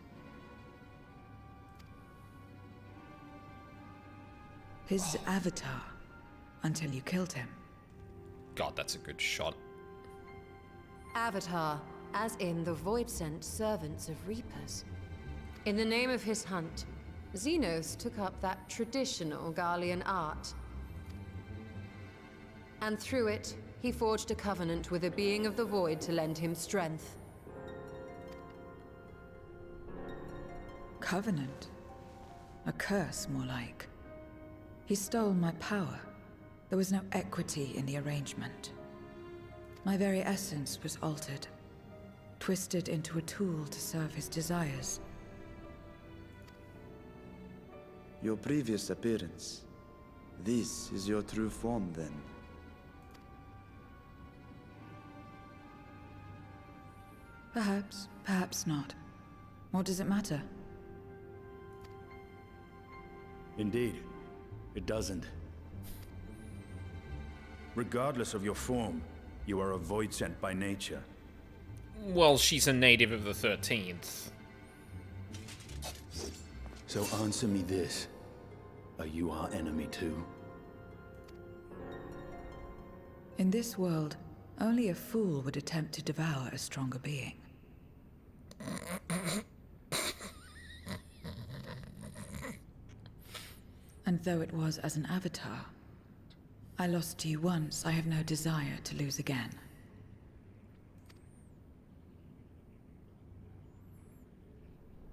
His avatar, until you killed him. God, that's a good shot. Avatar, as in the Void-sent servants of Reapers. In the name of his hunt, Xenos took up that traditional Garlean art. And through it, he forged a covenant with a being of the Void to lend him strength. Covenant? A curse, more like. He stole my power. There was no equity in the arrangement. My very essence was altered, twisted into a tool to serve his desires. Your previous appearance. This is your true form, then. Perhaps, perhaps not. What does it matter? Indeed, it doesn't. Regardless of your form, you are a void sent by nature. Well, she's a native of the 13th. So answer me this. Are you our enemy too? In this world, only a fool would attempt to devour a stronger being. And though it was as an avatar, I lost to you once, I have no desire to lose again.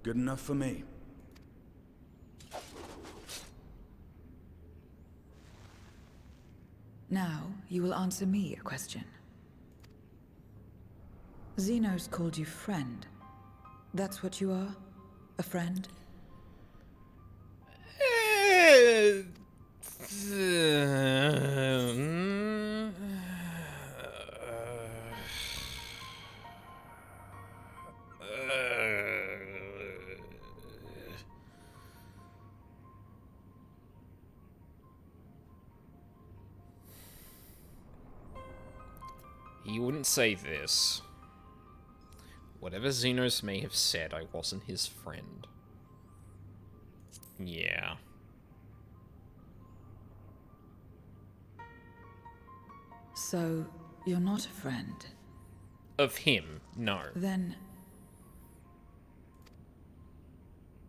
Good enough for me. Now, you will answer me a question. Xenos called you friend. That's what you are? A friend? He wouldn't say this. Whatever Xenos may have said, I wasn't his friend. Yeah. So, you're not a friend? Of him, no. Then...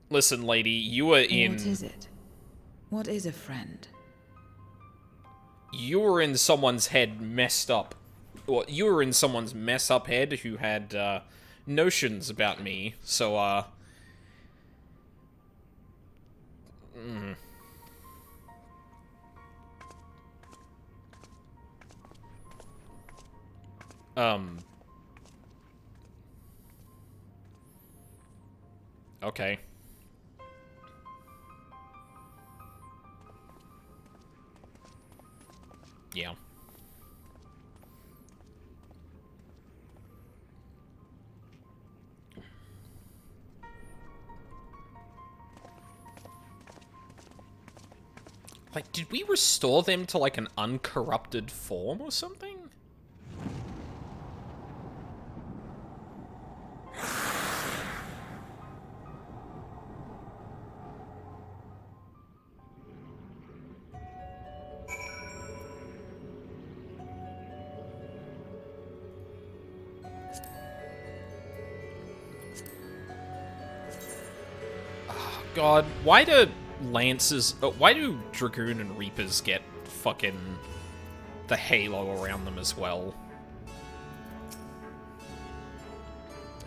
Listen, lady, you were in... What is it? What is a friend? You were in someone's head messed up. Well, you were in someone's mess up head who had, notions about me, so, Okay. Yeah. Like, did we restore them to, like, an uncorrupted form or something? God, why do Lancers... why do Dragoon and Reapers get fucking the halo around them as well?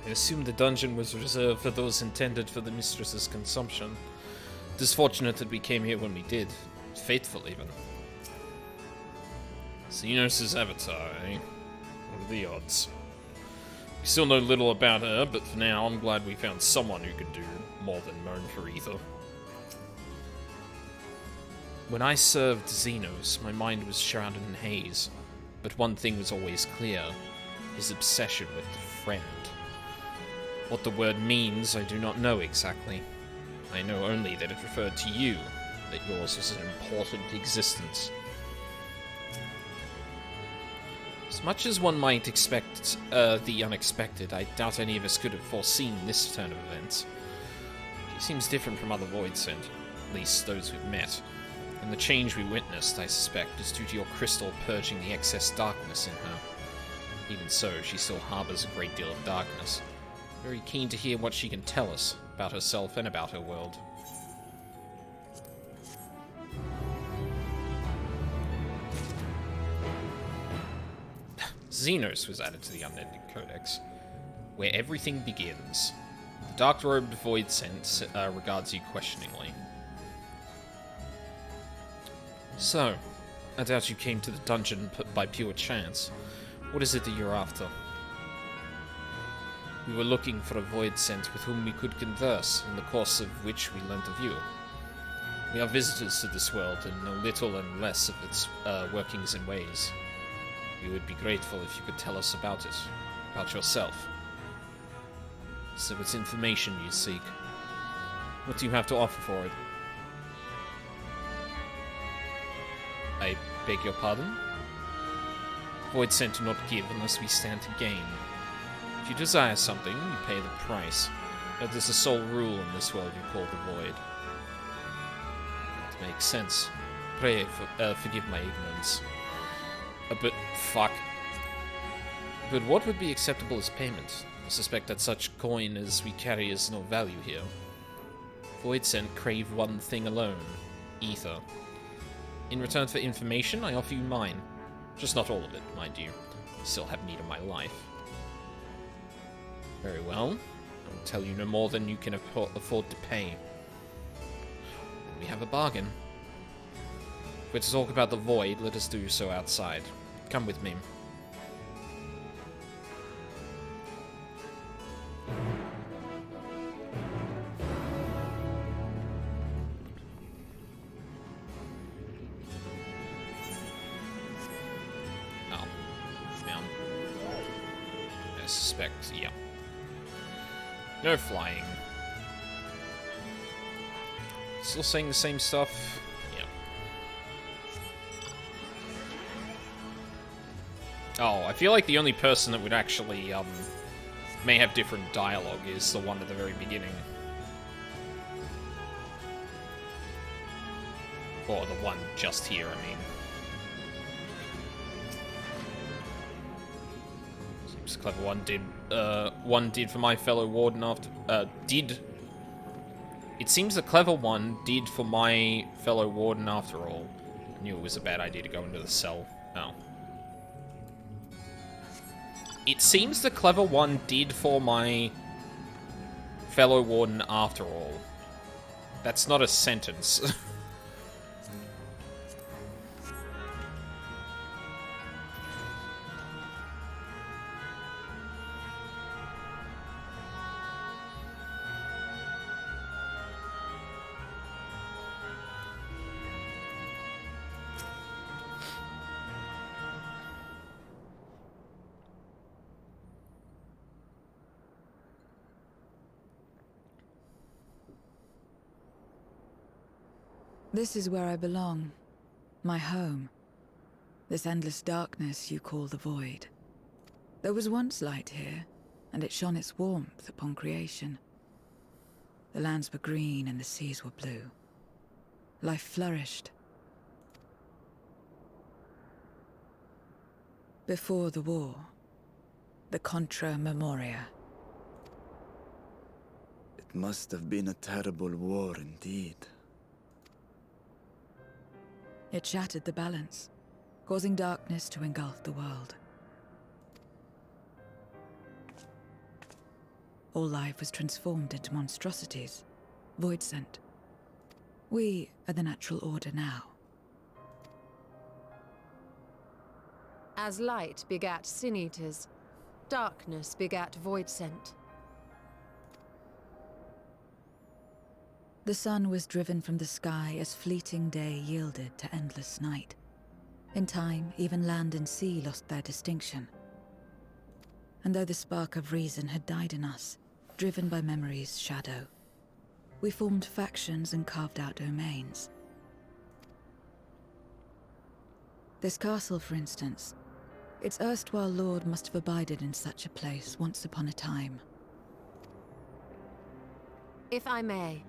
I assume the dungeon was reserved for those intended for the mistress's consumption. It is fortunate that we came here when we did. Fateful, even. Xenos' avatar, eh? What are the odds? We still know little about her, but for now, I'm glad we found someone who could do more than moan for ether. When I served Xenos, my mind was shrouded in haze, but one thing was always clear: his obsession with the friend. What the word means, I do not know exactly. I know only that it referred to you, that yours was an important existence. As much as one might expect the unexpected, I doubt any of us could have foreseen this turn of events. She seems different from other Void Sent, at least those we've met. And the change we witnessed, I suspect, is due to your crystal purging the excess darkness in her. Even so, she still harbors a great deal of darkness. Very keen to hear what she can tell us about herself and about her world. Xenos was added to the Unending Codex, where everything begins. The dark-robed Void Sent regards you questioningly. So, I doubt you came to the dungeon by pure chance. What is it that you're after? We were looking for a Void Sent with whom we could converse, in the course of which we learnt of you. We are visitors to this world and know little and less of its workings and ways. We would be grateful if you could tell us about it, about yourself. So it's information you seek. What do you have to offer for it? I beg your pardon? Void Sent do not give unless we stand to gain. If you desire something, you pay the price. That is the sole rule in this world you call the Void. That makes sense. Pray, forgive my ignorance. But, fuck. But what would be acceptable as payment? I suspect that such coin as we carry is no value here. Void Sent crave one thing alone. Ether. In return for information, I offer you mine. Just not all of it, mind you. I still have need of my life. Very well. I will tell you no more than you can afford to pay. We have a bargain. If we're to talk about the Void, let us do so outside. Come with me. Oh. Yeah. I suspect, yeah. No flying. Still saying the same stuff? Yeah. Oh, I feel like the only person that would actually, may have different dialogue is the one at the very beginning. Or the one just here, I mean. Seems clever. One did for my fellow warden after... It seems the clever one did for my fellow warden after all. I knew it was a bad idea to go into the cell. Oh. It seems the clever one did for my fellow warden after all. That's not a sentence. This is where I belong. My home. This endless darkness you call the Void. There was once light here, and it shone its warmth upon creation. The lands were green and the seas were blue. Life flourished. Before the war, the Contra Memoria. It must have been a terrible war indeed. It shattered the balance, causing darkness to engulf the world. All life was transformed into monstrosities, void-sent. We are the natural order now. As light begat sin-eaters, darkness begat void-sent. The sun was driven from the sky as fleeting day yielded to endless night. In time, even land and sea lost their distinction. And though the spark of reason had died in us, driven by memory's shadow, we formed factions and carved out domains. This castle, for instance, its erstwhile lord must have abided in such a place once upon a time. If I may,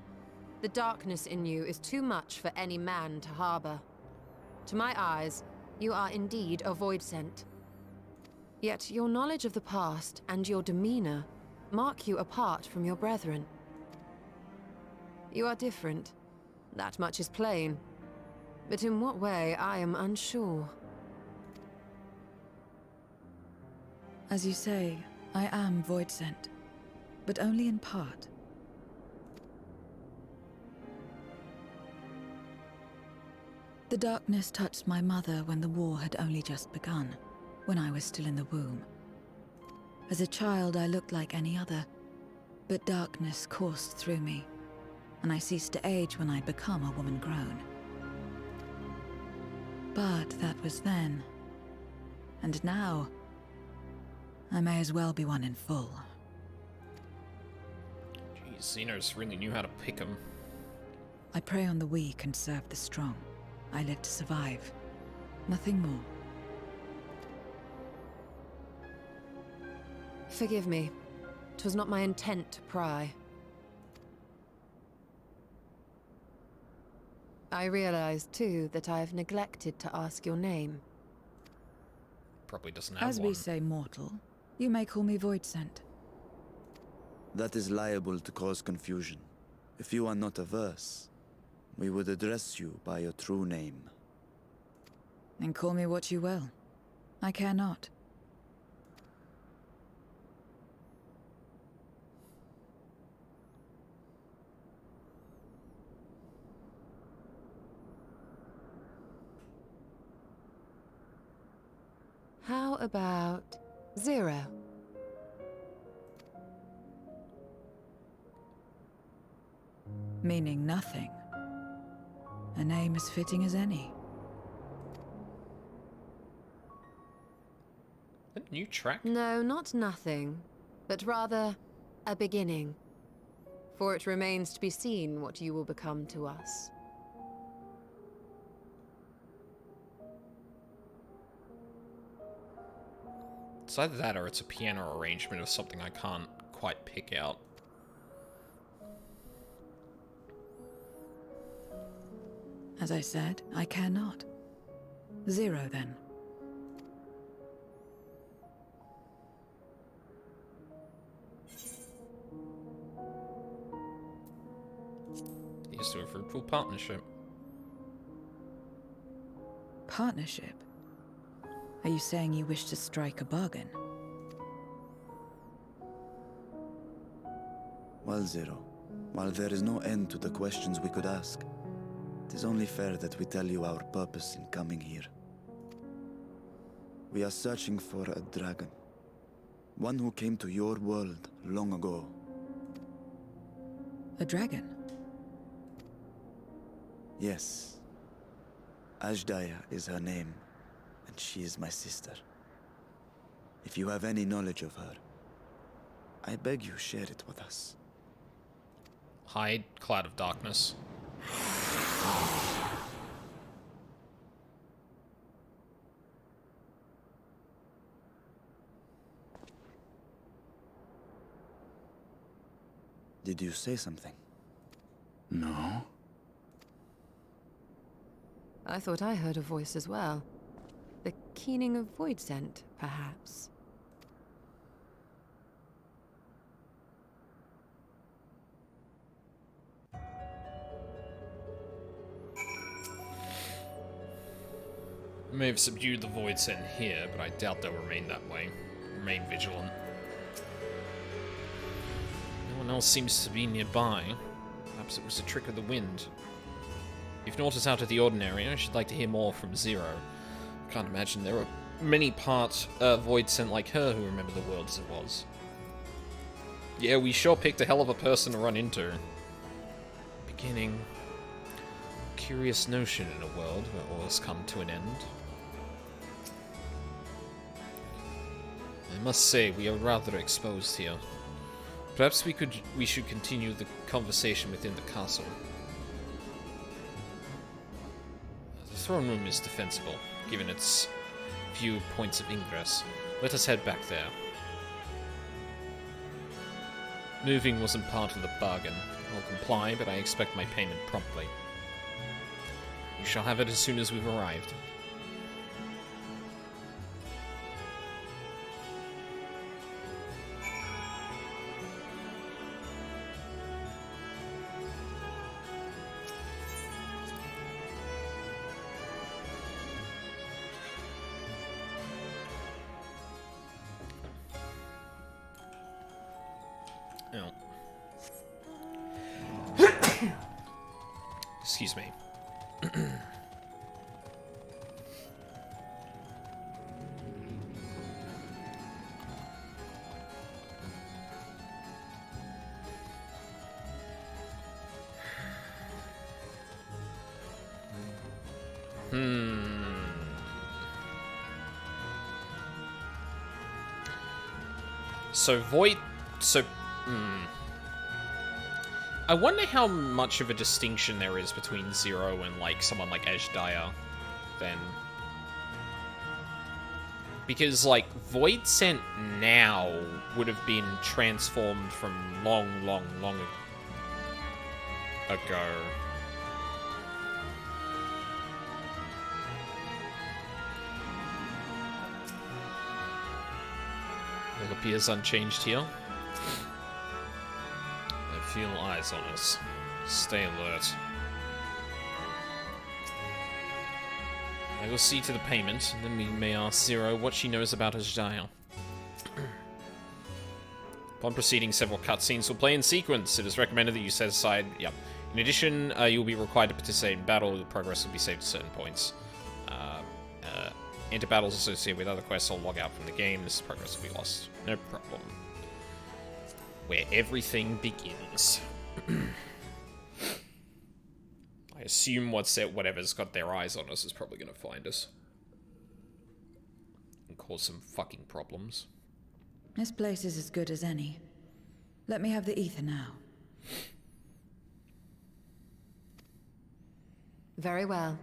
the darkness in you is too much for any man to harbor. To my eyes, you are indeed a void-sent. Yet your knowledge of the past and your demeanor mark you apart from your brethren. You are different. That much is plain. But in what way, I am unsure. As you say, I am void-sent, but only in part. The darkness touched my mother when the war had only just begun, when I was still in the womb. As a child, I looked like any other, but darkness coursed through me, and I ceased to age when I'd become a woman grown. But that was then. And now, I may as well be one in full. Geez, Xenos really knew how to pick 'em. I prey on the weak and serve the strong. I live to survive. Nothing more. Forgive me. 'Twas not my intent to pry. I realize, too, that I have neglected to ask your name. Probably doesn't have As one. we say mortal, you may call me Voidsent. That is liable to cause confusion. If you are not averse, we would address you by your true name. And call me what you will. I care not. How about 0? Meaning nothing. A name as fitting as any. A new track? No, not nothing, but rather a beginning. For it remains to be seen what you will become to us. It's either that or it's a piano arrangement of something I can't quite pick out. As I said, I care not. 0 then. Here's to a fruitful partnership. Partnership? Are you saying you wish to strike a bargain? Well, Zero, while there is no end to the questions we could ask, it is only fair that we tell you our purpose in coming here. We are searching for a dragon. One who came to your world long ago. A dragon? Yes. Ajdaya is her name, and she is my sister. If you have any knowledge of her, I beg you share it with us. Hide, cloud of darkness. Did you say something? No? I thought I heard a voice as well. The keening of Voidsent, perhaps. may have subdued the Void Scent here, but I doubt they'll remain that way. Remain vigilant. No one else seems to be nearby. Perhaps it was a trick of the wind. If naught is out of the ordinary, I should like to hear more from Zero. I can't imagine there are many parts Void Scent like her who remember the world as it was. Yeah, we sure picked a hell of a person to run into. Beginning. Curious notion in a world where all has come to an end. I must say, we are rather exposed here. Perhaps we should continue the conversation within the castle. The throne room is defensible, given its few points of ingress. Let us head back there. Moving wasn't part of the bargain. I'll comply, but I expect my payment promptly. You shall have it as soon as we've arrived. Excuse me. I wonder how much of a distinction there is between Zero and, like, someone like Ashdaya, then. Because, like, Void Scent now would have been transformed from long ago. All appears unchanged here. I feel eyes on us. Stay alert. I will see to the payment, and then we may ask Zero what she knows about Ashdaya. Upon proceeding, several cutscenes will play in sequence. It is recommended that you set aside... Yep. In addition, you will be required to participate in battle. The progress will be saved at certain points. Enter battles associated with other quests or log out from the game. This progress will be lost. No problem. Where everything begins. I assume whatever's got their eyes on us is probably going to find us. And cause some fucking problems. This place is as good as any. Let me have the ether now. Very well.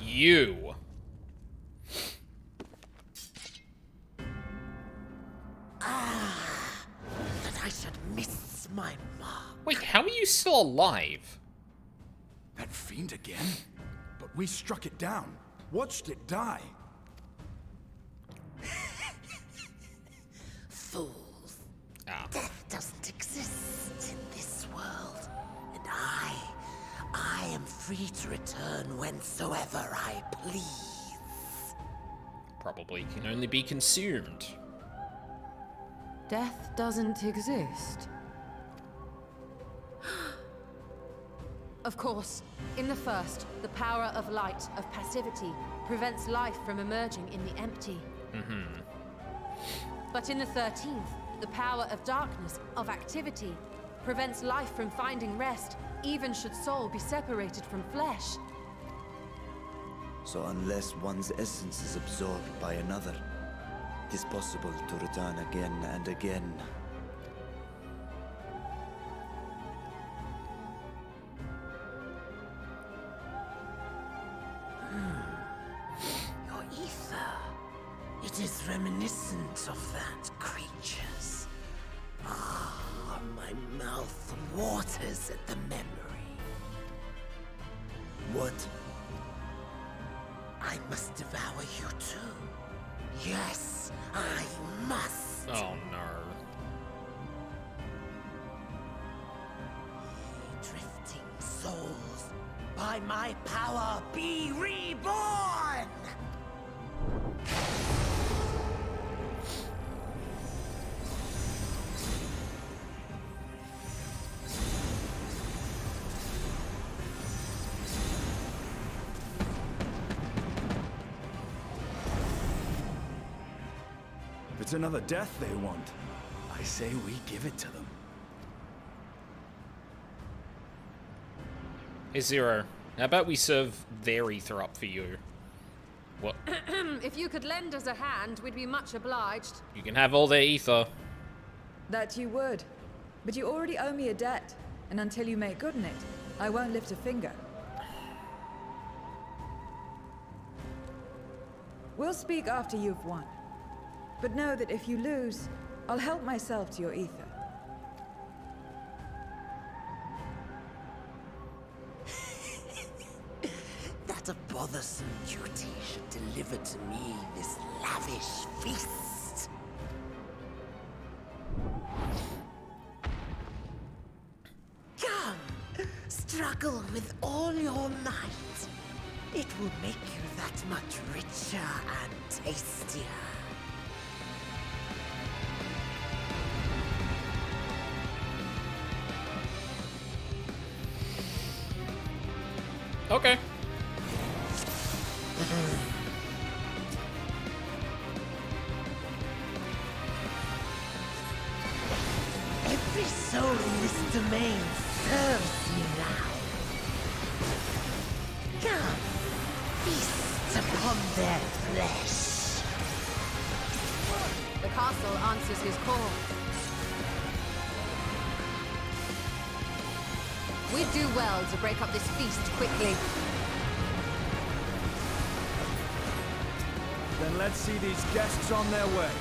You. That I should miss my mark. Wait, how are you still alive? That fiend again? But we struck it down. Watched it die. Fools. Ah. Death doesn't exist in this world. And I am free to return whensoever I please. Probably can only be consumed. Death doesn't exist. Of course, in the first, the power of light, of passivity, prevents life from emerging in the empty. But in the 13th, the power of darkness, of activity, prevents life from finding rest, even should soul be separated from flesh. So unless one's essence is absorbed by another, it is possible to return again and again. Your ether. It It is reminiscent of that creature's. Ah, my mouth waters at the memory. What? I must devour you too. Yes, I must. Oh no. Drifting souls, by my power be reborn! If it's another death they want, I say we give it to them. Hey Zero, how about we serve their ether up for you? What? If you could lend us a hand, we'd be much obliged. You can have all their ether. That you would. But you already owe me a debt, and until you make good on it, I won't lift a finger. We'll speak after you've won. But know that if you lose, I'll help myself to your ether. That a bothersome duty should deliver to me this lavish feast. Come, struggle with all your might. It will make you that much richer and tastier. Okay. Every soul in this domain serves me now. Come, feast upon their flesh. The castle answers his call. We'd do well to break up this feast quickly. Then let's see these guests on their way.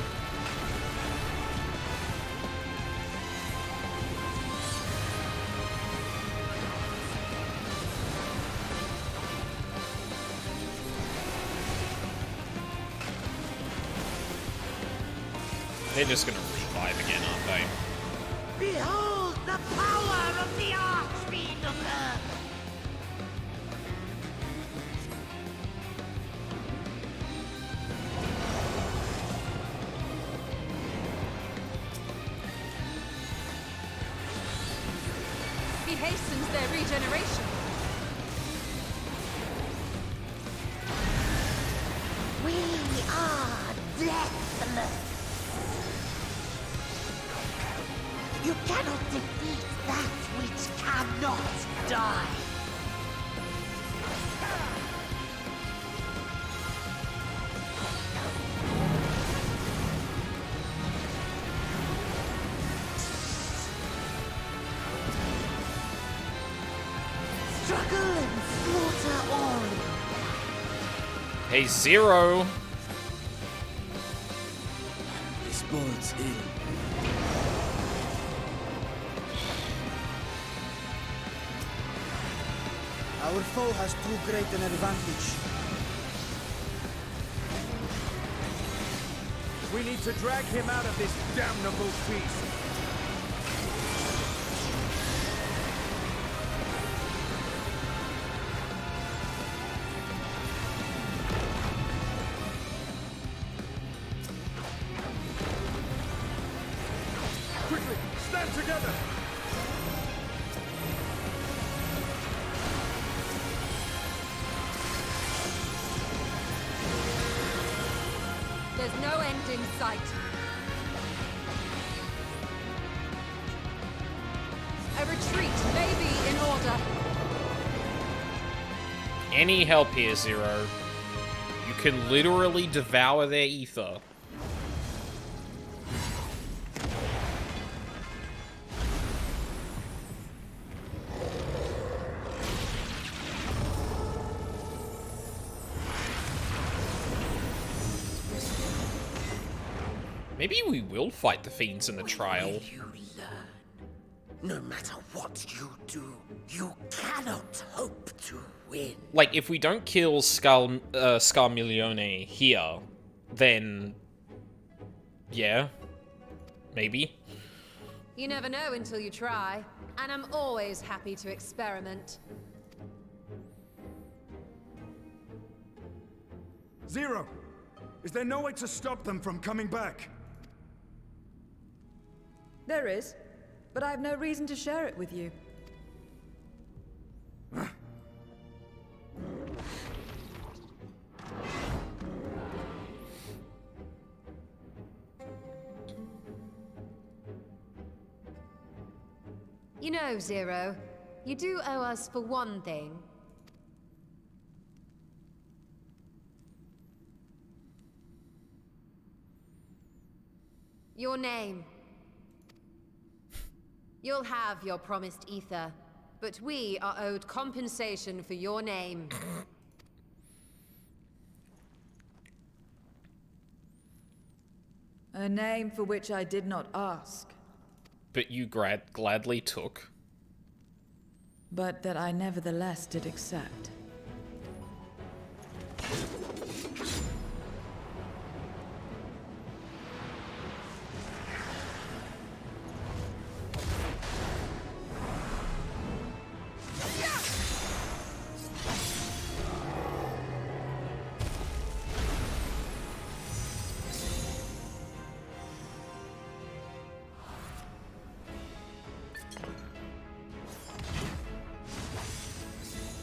They're just gonna revive again, aren't they? Behold the power of the Archfiend of Earth! He hastens their regeneration. We are deathless! You cannot defeat that which cannot die! Struggle and slaughter all! Hey Zero! This bodes ill. Our foe has too great an advantage. We need to drag him out of this damnable feast. Quickly, stand together! There's no end in sight. A retreat may be in order. Any help here, Zero? You can literally devour their ether. Maybe we will fight the fiends in the trial. Will you learn? No matter what you do, you cannot hope to win. Like, if we don't kill Scarmiglione here, then... yeah. Maybe. You never know until you try, and I'm always happy to experiment. Zero! Is there no way to stop them from coming back? There is, but I have no reason to share it with you. You know, Zero, you do owe us for one thing. Your name. You'll have your promised ether, but we are owed compensation for your name. A name for which I did not ask, But you gladly took. but that I nevertheless did accept.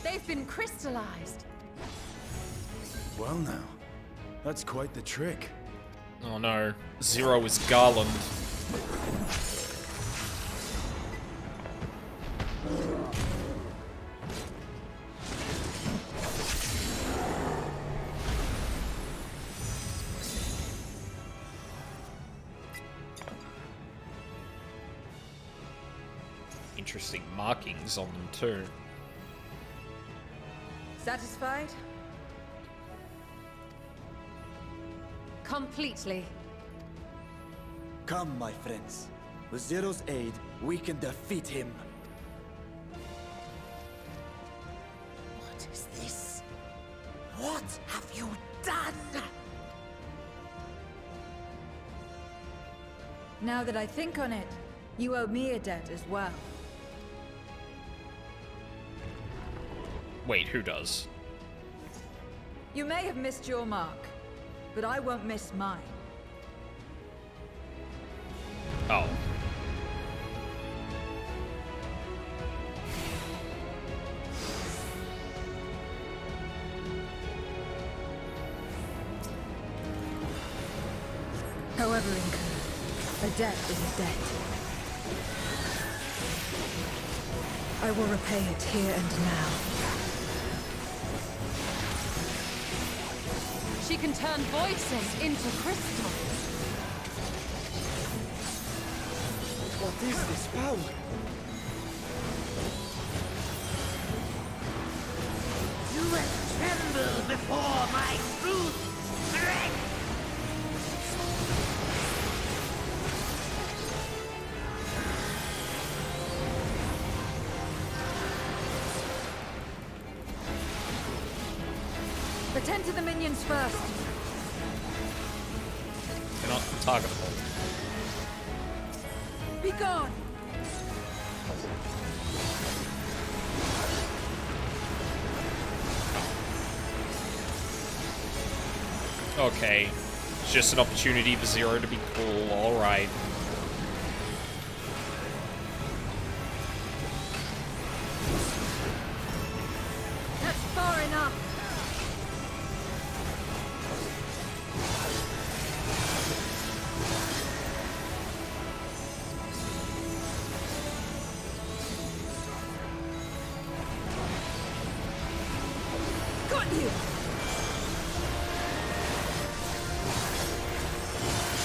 They've been crystallized. Well now, that's quite the trick. Oh no. Zero is Garland. Interesting markings on them too. Satisfied? Completely. Come, my friends. With Zero's aid, we can defeat him. What is this? What have you done? Now that I think on it, you owe me a debt as well. Wait, who does? You may have missed your mark, but I won't miss mine. Oh. However incurred, a debt is a debt. I will repay it here and now. She can turn void scent into crystal. What is this power? You will tremble before my brute strength! Attend to the minions first. They're not targetable. Be gone! Okay. It's just an opportunity for Zero to be cool, alright. That's far enough! Got you!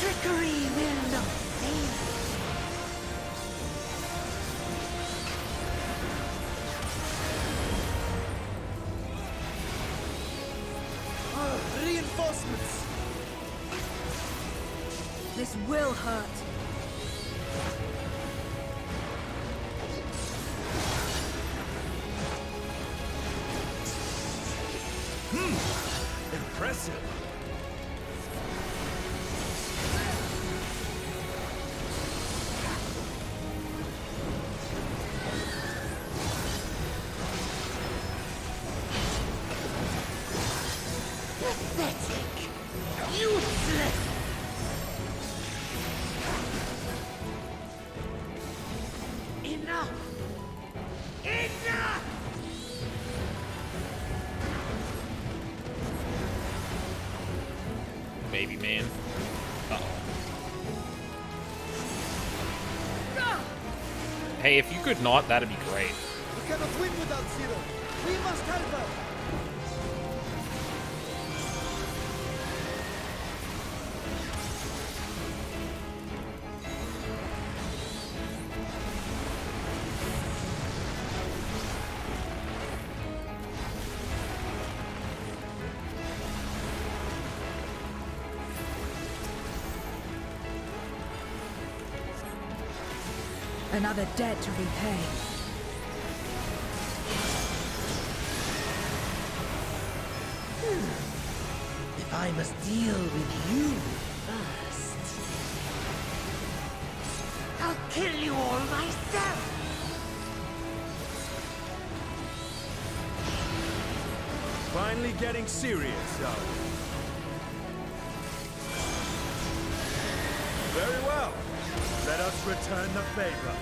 Trickery will not save. This will hurt. Impressive. Pathetic. Useless. Enough. Enough. Baby man. Uh-oh. Hey, if you could not, that'd be great. We cannot win without Zero. We must help her. Another debt to repay. If I must deal with you first, I'll kill you all myself. Finally getting serious, so. Very well. Let us return the favor.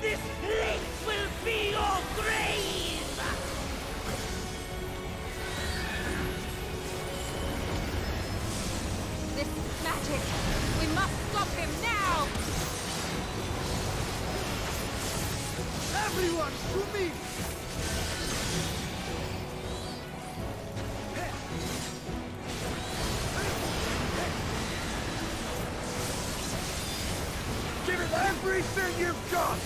This place will be your grave! This is magic. We must stop him now. Everyone, to me! Give it everything you've got!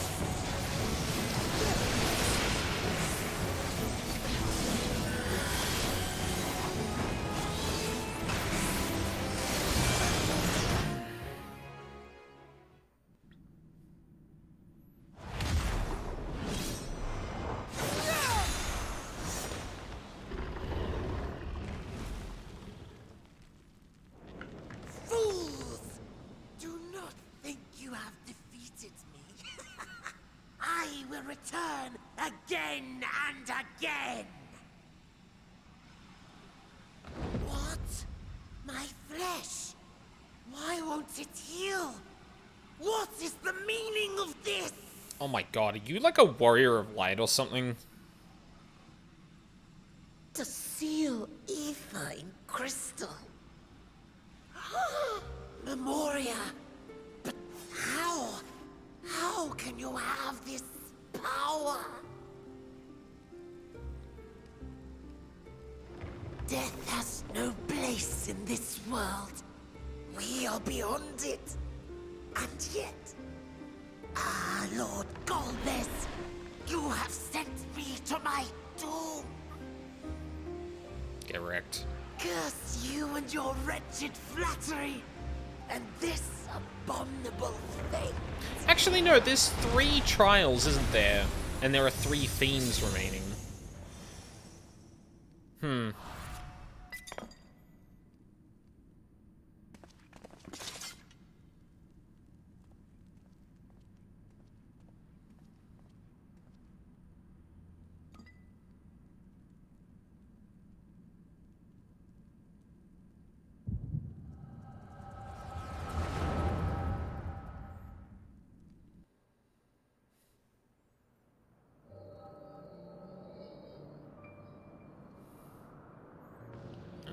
Fools! Do not think you have defeated me. I will return again and again! What? My flesh? Why won't it heal? What is the meaning of this? Oh my god, are you like a warrior of light or something? To seal ether in crystal. Memoria. But how? How can you have this power? Death has no place in this world. We are beyond it. And yet... Ah, Lord Golbez, you have sent me to my doom. Get wrecked. Curse you and your wretched flattery, and this abominable fate. Actually, no, there's 3 trials, isn't there? And there are 3 fiends remaining.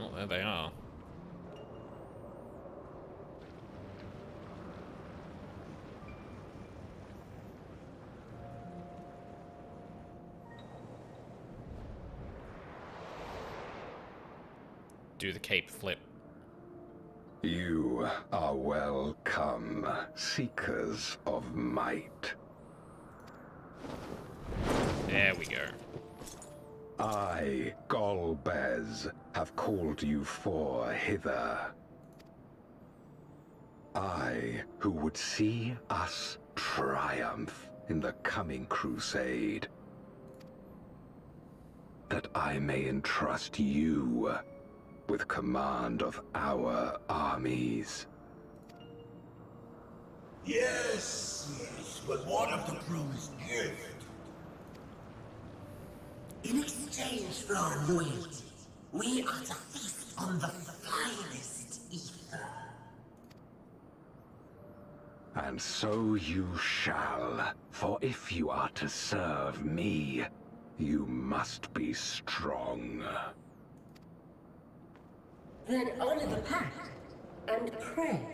Oh, there they are. do the cape flip. You are welcome, seekers of might. There we go. I, Golbez, have called you four hither. I, who would see us triumph in the coming crusade. That I may entrust you with command of our armies. Yes, but what of the promised gift? In exchange for our loyalty, we are to feast on the finest ether. And so you shall, for if you are to serve me, you must be strong. Then honor the pact and pray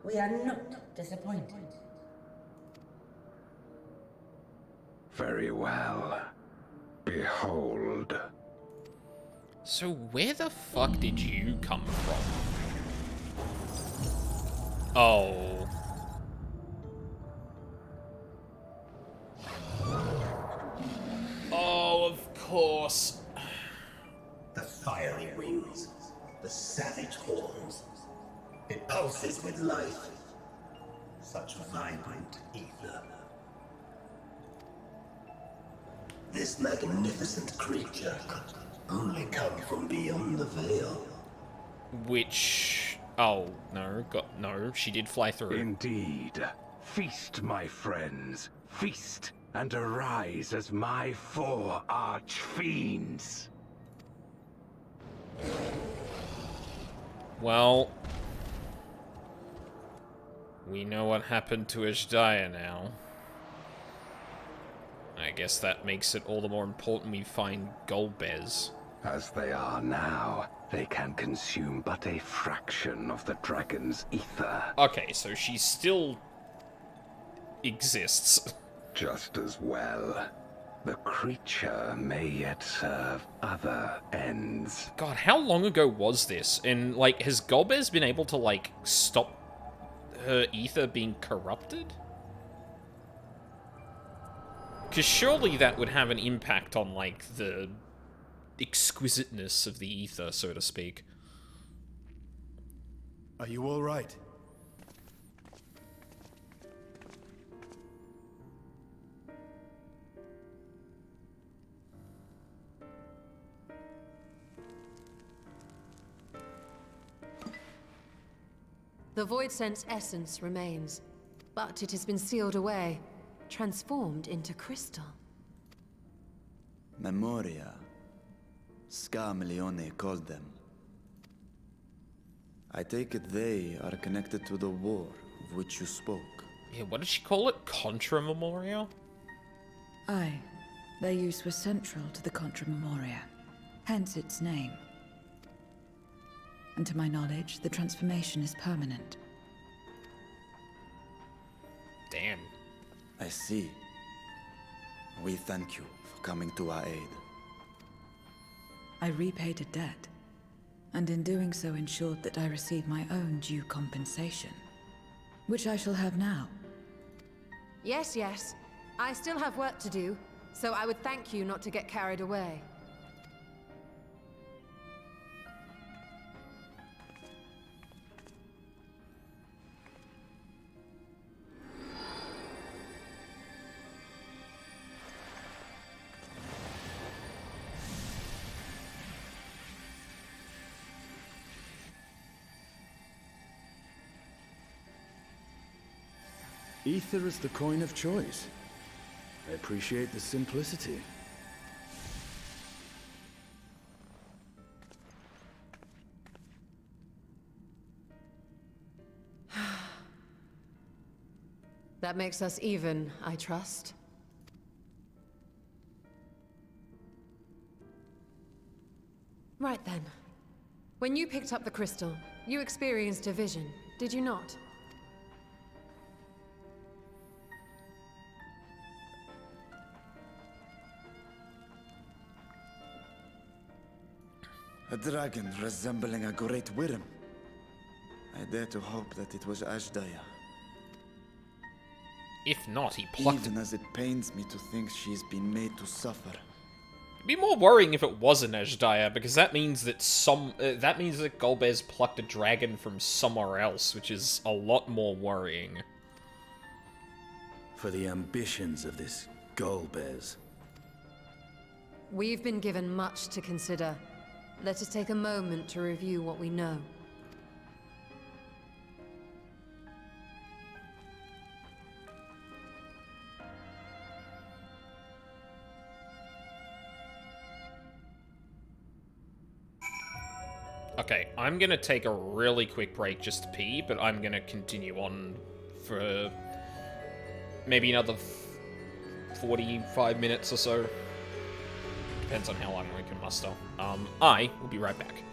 we are not disappointed. Very well. Behold. So where the fuck did you come from? Oh. Oh, of course. The fiery wings, the savage horns. It pulses with life. Such vibrant ether. This magnificent creature could only come from beyond the veil. Which... Oh, no, no, she did fly through. Indeed. Feast, my friends. Feast, and arise as my four arch-fiends. Well... we know what happened to Ashdaya now. I guess that makes it all the more important we find Golbez. As they are now, they can consume but a fraction of the dragon's ether. Okay, so she still exists. Just as well. The creature may yet serve other ends. God, how long ago was this? And, like, has Golbez been able to, like, stop her ether being corrupted? Because surely that would have an impact on, like, the exquisiteness of the ether, so to speak. Are you all right? The Void Sense essence remains, but it has been sealed away, transformed into crystal. Memoria. Scarmelione called them. I take it they are connected to the war of which you spoke. Yeah, what did she call it? Contra Memoria? Aye. Their use was central to the Contra Memoria, hence its name. And to my knowledge, the transformation is permanent. Damn. I see. We thank you for coming to our aid. I repaid a debt, and in doing so ensured that I receive my own due compensation, which I shall have now. Yes, yes. I still have work to do, so I would thank you not to get carried away. Ether is the coin of choice. I appreciate the simplicity. That makes us even, I trust. Right then. When you picked up the crystal, you experienced a vision, did you not? A dragon resembling a great worm. I dare to hope that it was Ashdaya. If not, he plucked Even as it pains me to think she's been made to suffer. It'd be more worrying if it wasn't Ashdaya, because that means that Golbez plucked a dragon from somewhere else, which is a lot more worrying. For the ambitions of this Golbez. We've been given much to consider. Let us take a moment to review what we know. Okay, I'm gonna take a really quick break just to pee, but I'm gonna continue on for maybe another 45 minutes or so. Depends on how long we can muster. I will be right back.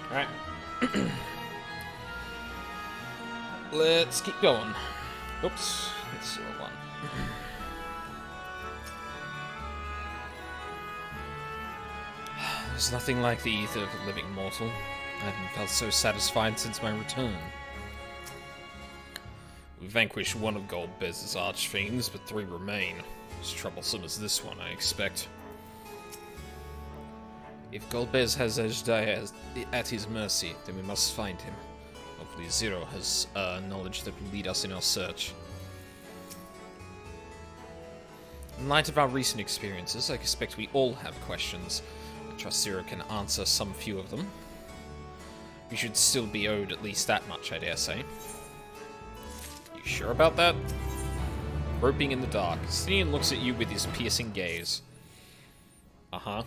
Alright. Let's keep going. Oops, that's the wrong one. There's nothing like the ether of a living mortal. I haven't felt so satisfied since my return. We vanquished one of Goldbez's archfiends, but 3 remain. As troublesome as this one, I expect. If Goldbez has Ajdaia at his mercy, then we must find him. Hopefully Zero has knowledge that will lead us in our search. In light of our recent experiences, I expect we all have questions. I trust Zero can answer some few of them. We should still be owed at least that much, I dare say. You sure about that? Groping in the dark, Stinian looks at you with his piercing gaze. Uh-huh.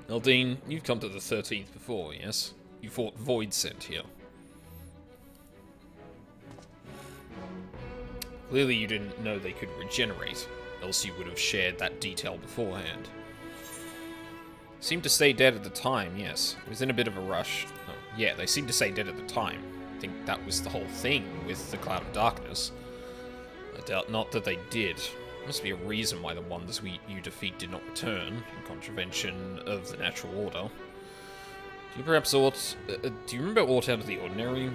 Eldine, you've come to the 13th before, yes? You fought Void Sent here. Clearly you didn't know they could regenerate, else you would have shared that detail beforehand. Seemed to stay dead at the time, yes. It was in a bit of a rush. Oh, yeah, they seemed to stay dead at the time. I think that was the whole thing with the Cloud of Darkness. I doubt not that they did. Must be a reason why the ones you defeat did not return, in contravention of the natural order. Do you perhaps do you remember aught out of the ordinary?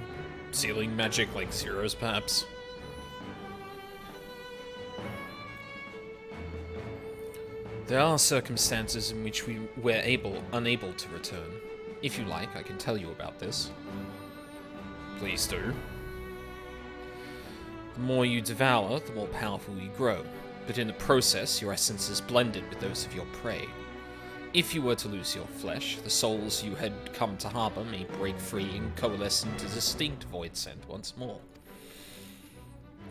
Sealing magic like Zero's, perhaps? There are circumstances in which we were unable to return. If you like, I can tell you about this. Please do. The more you devour, the more powerful you grow. But in the process, your essence is blended with those of your prey. If you were to lose your flesh, the souls you had come to harbor may break free and coalesce into distinct Void Scent once more.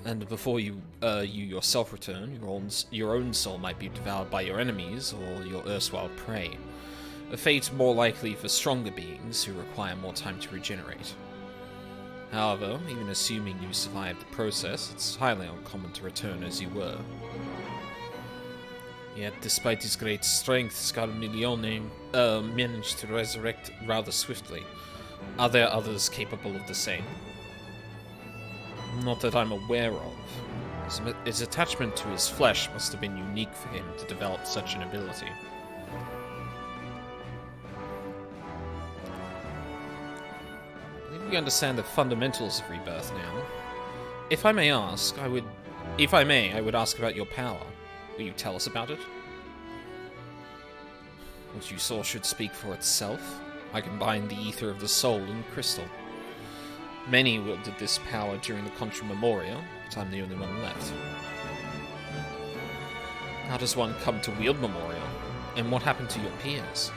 And before you yourself return, your own soul might be devoured by your enemies or your erstwhile prey. A fate more likely for stronger beings who require more time to regenerate. However, even assuming you survived the process, it's highly uncommon to return as you were. Yet, despite his great strength, Scarmiglione managed to resurrect rather swiftly. Are there others capable of the same? Not that I'm aware of. His attachment to his flesh must have been unique for him to develop such an ability. I think we understand the fundamentals of rebirth now. If I may, I would ask about your power. Will you tell us about it? What you saw should speak for itself. I combined the ether of the soul and crystal. Many wielded this power during the Contra Memoria, but I'm the only one left. How does one come to wield Memoria? And what happened to your peers?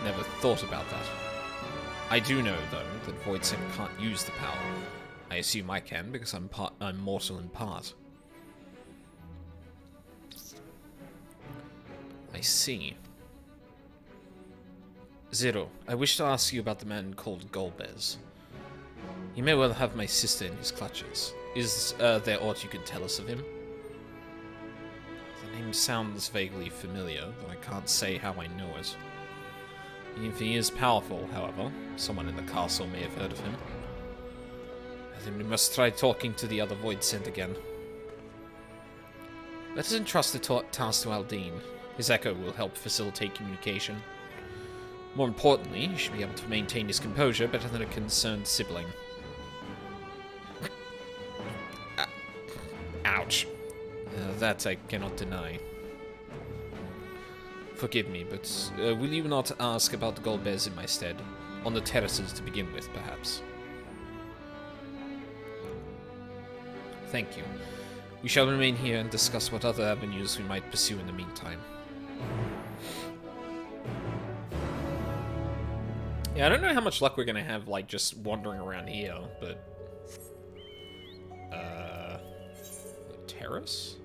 Never thought about that. I do know, though, that Voidsent can't use the power. I assume I can, because I'm mortal in part. I see. Zero, I wish to ask you about the man called Golbez. He may well have my sister in his clutches. Is there aught you can tell us of him? The name sounds vaguely familiar, though I can't say how I know it. If he is powerful, however, someone in the castle may have heard of him. Then we must try talking to the other Voidsent again. Let us entrust the task to Aldine. His echo will help facilitate communication. More importantly, he should be able to maintain his composure better than a concerned sibling. Ouch. That I cannot deny. Forgive me, but will you not ask about the Golbez in my stead? On the terraces to begin with, perhaps. Thank you. We shall remain here and discuss what other avenues we might pursue in the meantime. Yeah, I don't know how much luck we're gonna have, like, just wandering around here, but... terrace?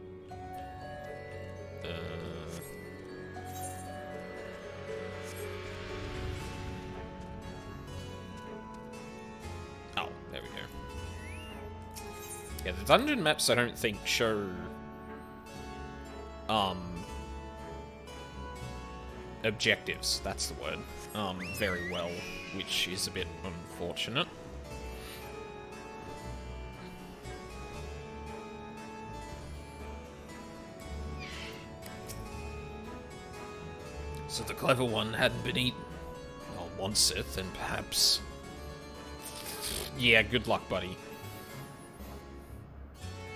Oh, there we go. Yeah, the dungeon maps I don't think show objectives, that's the word, very well, which is a bit unfortunate. So the clever one hadn't been eaten. Well, onceth, and perhaps... Yeah, good luck, buddy.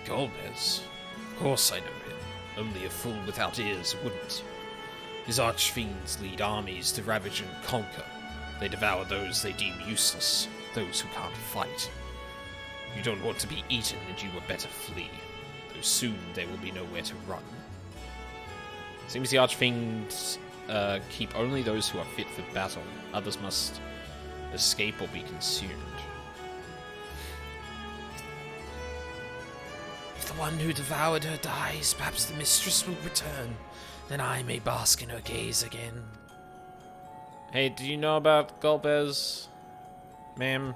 Golbez. Of course I know him. Only a fool without ears wouldn't. His archfiends lead armies to ravage and conquer. They devour those they deem useless, those who can't fight. You don't want to be eaten, and you were better flee, though soon there will be nowhere to run. Seems the archfiends keep only those who are fit for battle. Others must escape or be consumed. If the one who devoured her dies, perhaps the mistress will return. Then I may bask in her gaze again. Hey, do you know about Golbez, ma'am?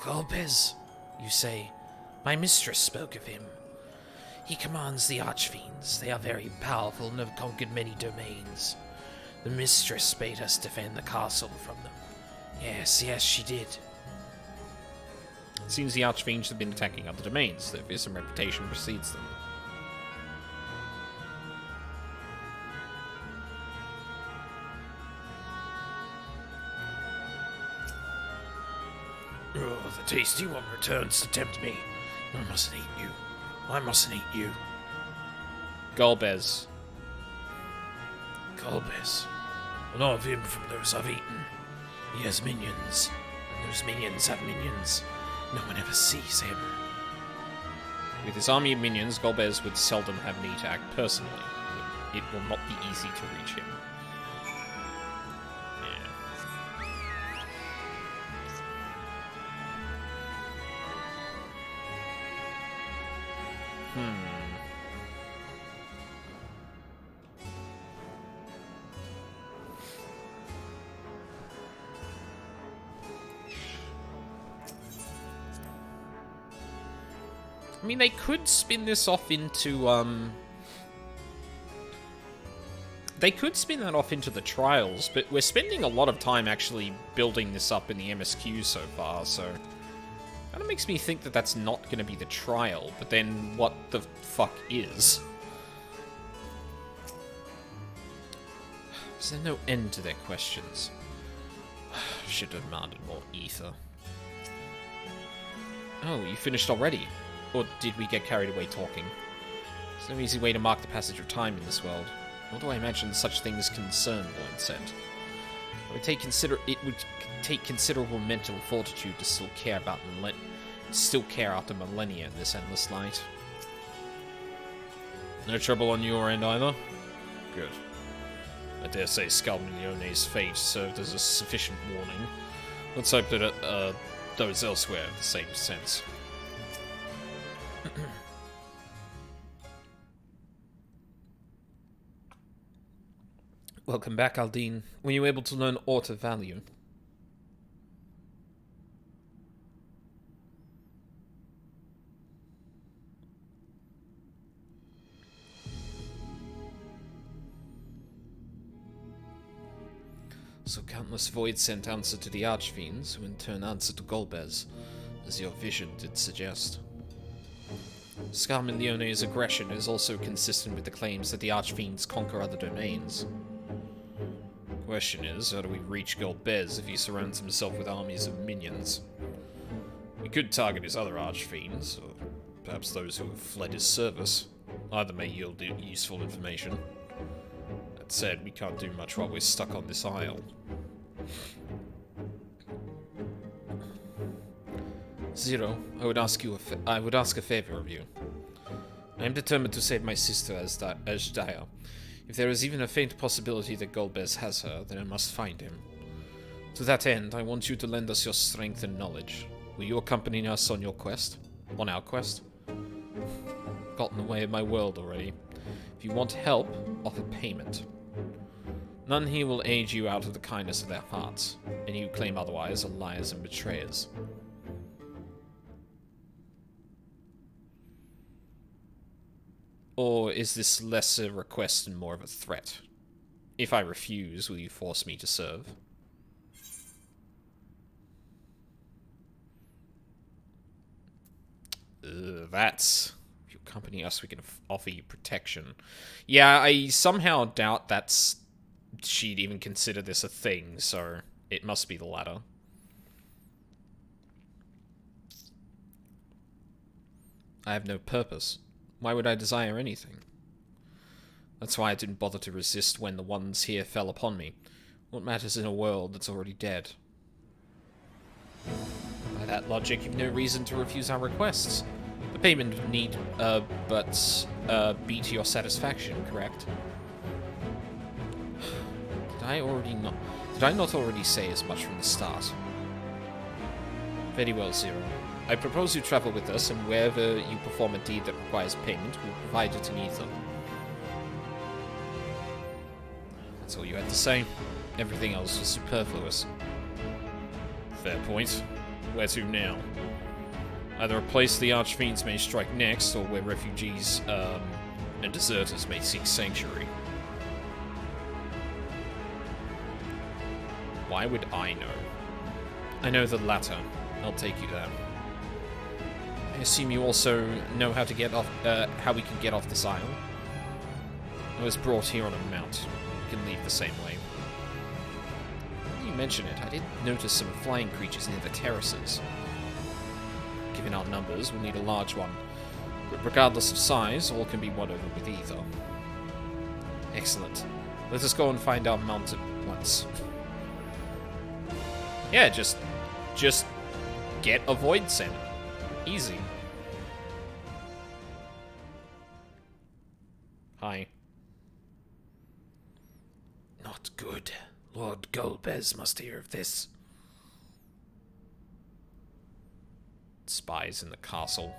Golbez, you say? My mistress spoke of him. He commands the archfiends. They are very powerful and have conquered many domains. The mistress bade us defend the castle from them. Yes, yes, she did. It seems the archfiends have been attacking other domains. Their fearsome reputation precedes them. Oh, the tasty one returns to tempt me. I mustn't eat you. I mustn't eat you. Golbez. Golbez. None of him from those I've eaten. He has minions, and those minions have minions. No one ever sees him. With his army of minions, Golbez would seldom have need to act personally. It will not be easy to reach him. I mean, they could spin this off into, they could spin that off into the trials, but we're spending a lot of time actually building this up in the MSQ so far, so... Kind of makes me think that that's not going to be the trial, but then what the fuck is? Is there no end to their questions? Should have demanded more ether. Oh, you finished already? Or did we get carried away talking? There's no easy way to mark the passage of time in this world. Nor do I imagine such things concern Lloyd said. It would take considerable mental fortitude to still care after millennia in this endless light. No trouble on your end either? Good. I dare say Scalmilione's fate served as a sufficient warning. Let's hope that those elsewhere have the same sense. Welcome back, Aldine. Were you able to learn aught of value? So countless voids sent answer to the Archfiends, who in turn answered to Golbez, as your vision did suggest. Scarmillione's aggression is also consistent with the claims that the Archfiends conquer other domains. Question is, how do we reach Golbez if he surrounds himself with armies of minions? We could target his other Archfiends, or perhaps those who have fled his service. Either may yield useful information. That said, we can't do much while we're stuck on this isle. Zero, I would ask a favor of you. I am determined to save my sister Ashdaya. If there is even a faint possibility that Golbez has her, then I must find him. To that end, I want you to lend us your strength and knowledge. Will you accompany us on your quest? On our quest? Got in the way of my world already. If you want help, offer payment. None here will aid you out of the kindness of their hearts. Any who claim otherwise are liars and betrayers. Or is this less a request and more of a threat? If I refuse, will you force me to serve? That's... If you accompany us, we can offer you protection. Yeah, I somehow doubt that's... she'd even consider this a thing, so it must be the latter. I have no purpose. Why would I desire anything? That's why I didn't bother to resist when the ones here fell upon me. What matters in a world that's already dead? By that logic, you've no reason to refuse our requests. The payment would need, be to your satisfaction, correct? Did I not already say as much from the start? Very well, Zero. I propose you travel with us, and wherever you perform a deed that requires payment, we'll provide it in ether. That's all you had to say. Everything else was superfluous. Fair point. Where to now? Either a place the Archfiends may strike next, or where refugees, and deserters may seek sanctuary. Why would I know? I know the latter. I'll take you there. I assume you also know how to get off, how we can get off this island? I was brought here on a mount. We can leave the same way. Now you mention it, I did notice some flying creatures near the terraces. Given our numbers, we'll need a large one. But regardless of size, all can be won over with ether. Excellent. Let us go and find our mount at once. Yeah, just get a void sent. Easy. Hi. Not good. Lord Golbez must hear of this. Spies in the castle.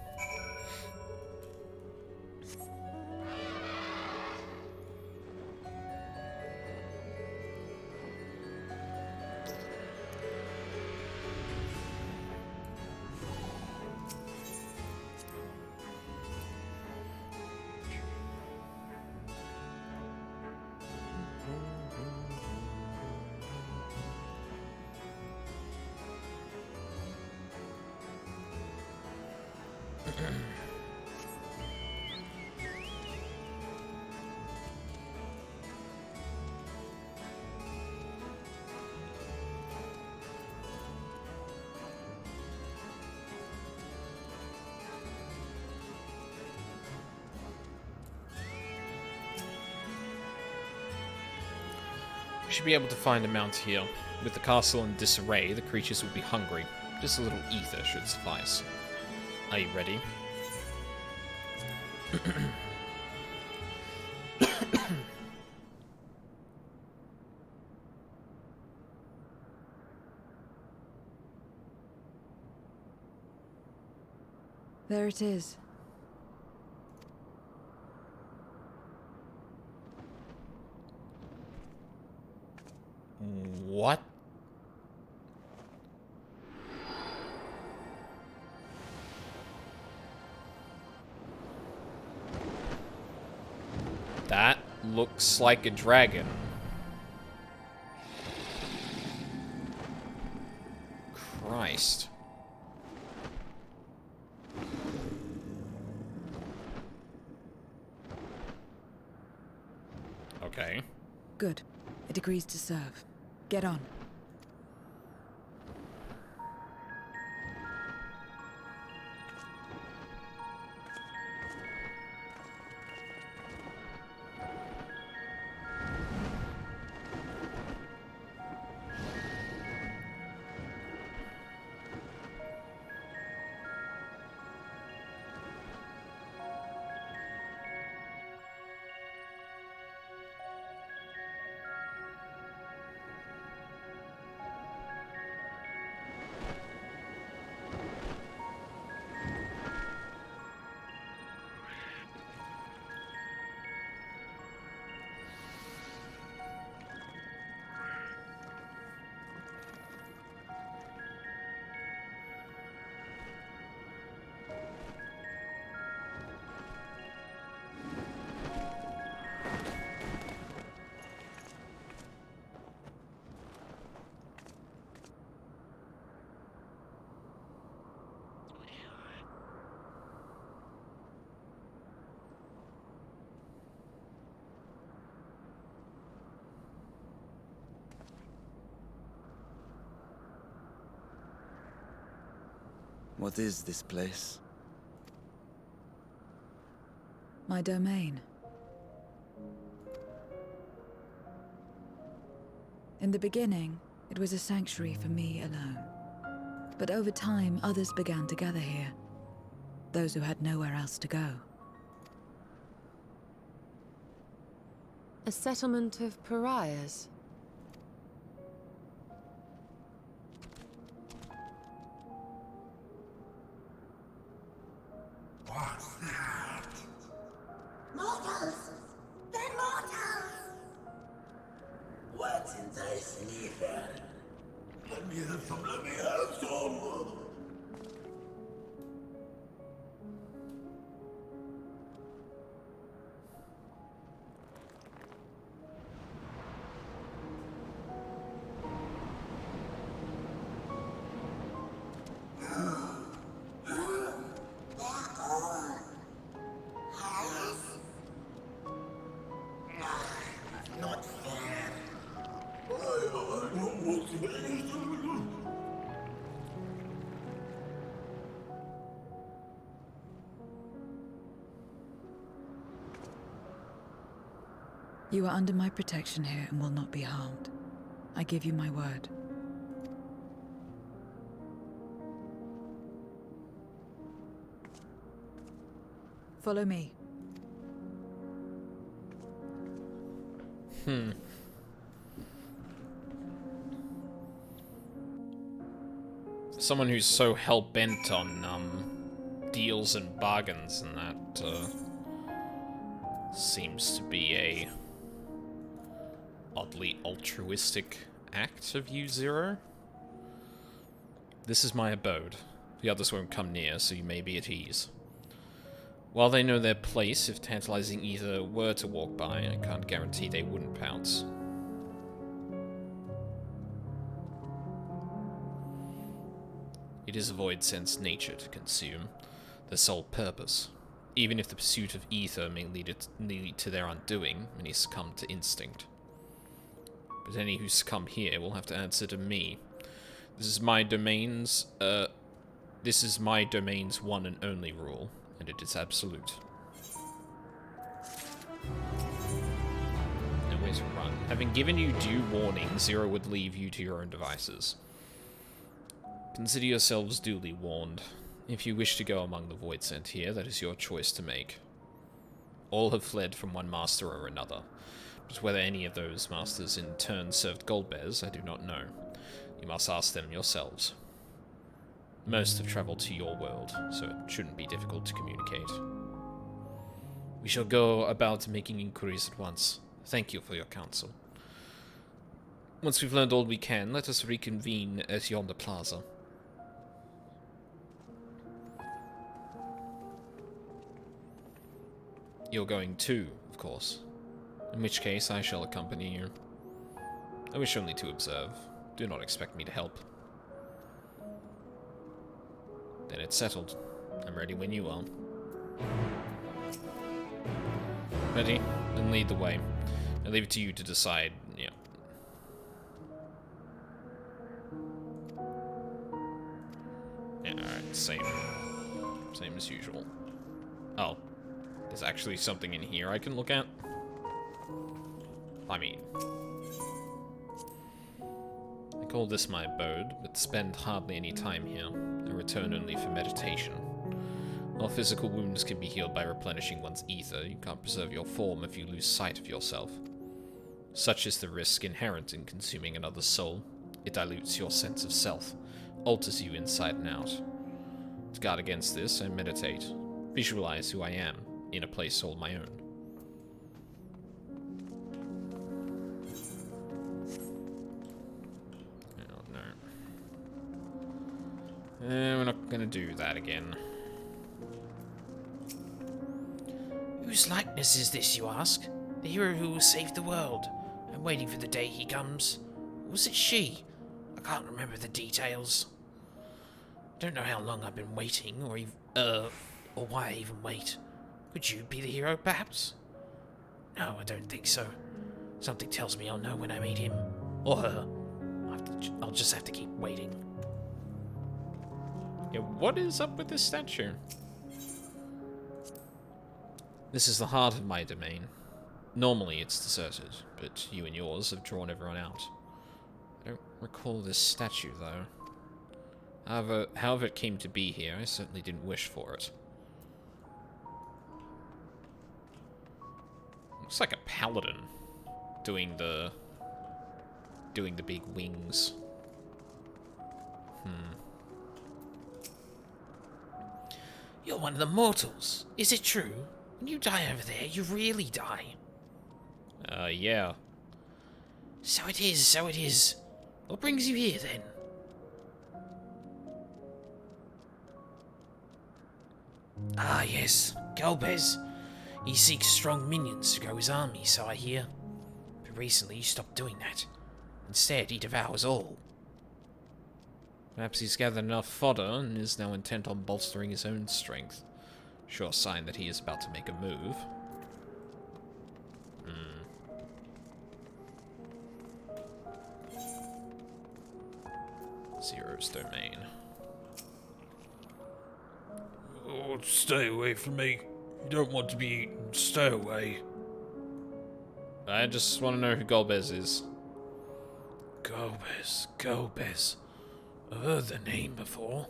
We should be able to find a mount here. With the castle in disarray, the creatures will be hungry. Just a little ether should suffice. Are you ready? There it is. What? That looks like a dragon. Christ. Okay. Good. It agrees to serve. Get on. What is this place? My domain. In the beginning, it was a sanctuary for me alone. But over time, others began to gather here. Those who had nowhere else to go. A settlement of pariahs? What's that? Mortals! They're mortals! What's in this ether? Let me have some, let me have some! Not fair. I don't want to be. You are under my protection here and will not be harmed. I give you my word. Follow me. Someone who's so hell-bent on, deals and bargains and that, seems to be a oddly altruistic act of you, Zero. This is my abode. The others won't come near, so you may be at ease. While they know their place, if tantalizing either were to walk by, I can't guarantee they wouldn't pounce. It is a void sense nature to consume, their sole purpose. Even if the pursuit of ether may lead to their undoing, many succumb to instinct. But any who succumb here will have to answer to me. This is my domain's one and only rule, and it is absolute. No way to run. Having given you due warning, Zero would leave you to your own devices. Consider yourselves duly warned. If you wish to go among the Void Sent here, that is your choice to make. All have fled from one master or another, but whether any of those masters in turn served Goldbears, I do not know. You must ask them yourselves. Most have traveled to your world, so it shouldn't be difficult to communicate. We shall go about making inquiries at once. Thank you for your counsel. Once we've learned all we can, let us reconvene at yonder plaza. You're going too, of course. In which case, I shall accompany you. I wish only to observe. Do not expect me to help. Then it's settled. I'm ready when you are. Ready? Then lead the way. I leave it to you to decide, yeah. Yeah, alright, same. Same as usual. Oh. There's actually something in here I can look at? I mean... I call this my abode, but spend hardly any time here. I return only for meditation. While physical wounds can be healed by replenishing one's ether, you can't preserve your form if you lose sight of yourself. Such is the risk inherent in consuming another's soul. It dilutes your sense of self, alters you inside and out. To guard against this, I meditate. Visualize who I am, in a place all my own. Oh, no. We're not gonna do that again. Whose likeness is this, you ask? The hero who will save the world. I'm waiting for the day he comes. Was it she? I can't remember the details. Don't know how long I've been waiting, or why I even wait. Could you be the hero, perhaps? No, I don't think so. Something tells me I'll know when I meet him. Or her. I'll just have to keep waiting. Yeah, what is up with this statue? This is the heart of my domain. Normally it's deserted, but you and yours have drawn everyone out. I don't recall this statue, though. However it came to be here, I certainly didn't wish for it. Looks like a paladin doing the big wings. You're one of the mortals. Is it true? When you die over there, you really die. Yeah. So it is, so it is. What brings you here, then? Ah, yes. Golbez. He seeks strong minions to grow his army, so I hear. But recently he stopped doing that. Instead, he devours all. Perhaps he's gathered enough fodder and is now intent on bolstering his own strength. Sure sign that he is about to make a move. Zero's domain. Oh, stay away from me. You don't want to be eaten. Stay away. I just want to know who Golbez is. Golbez. I've heard the name before.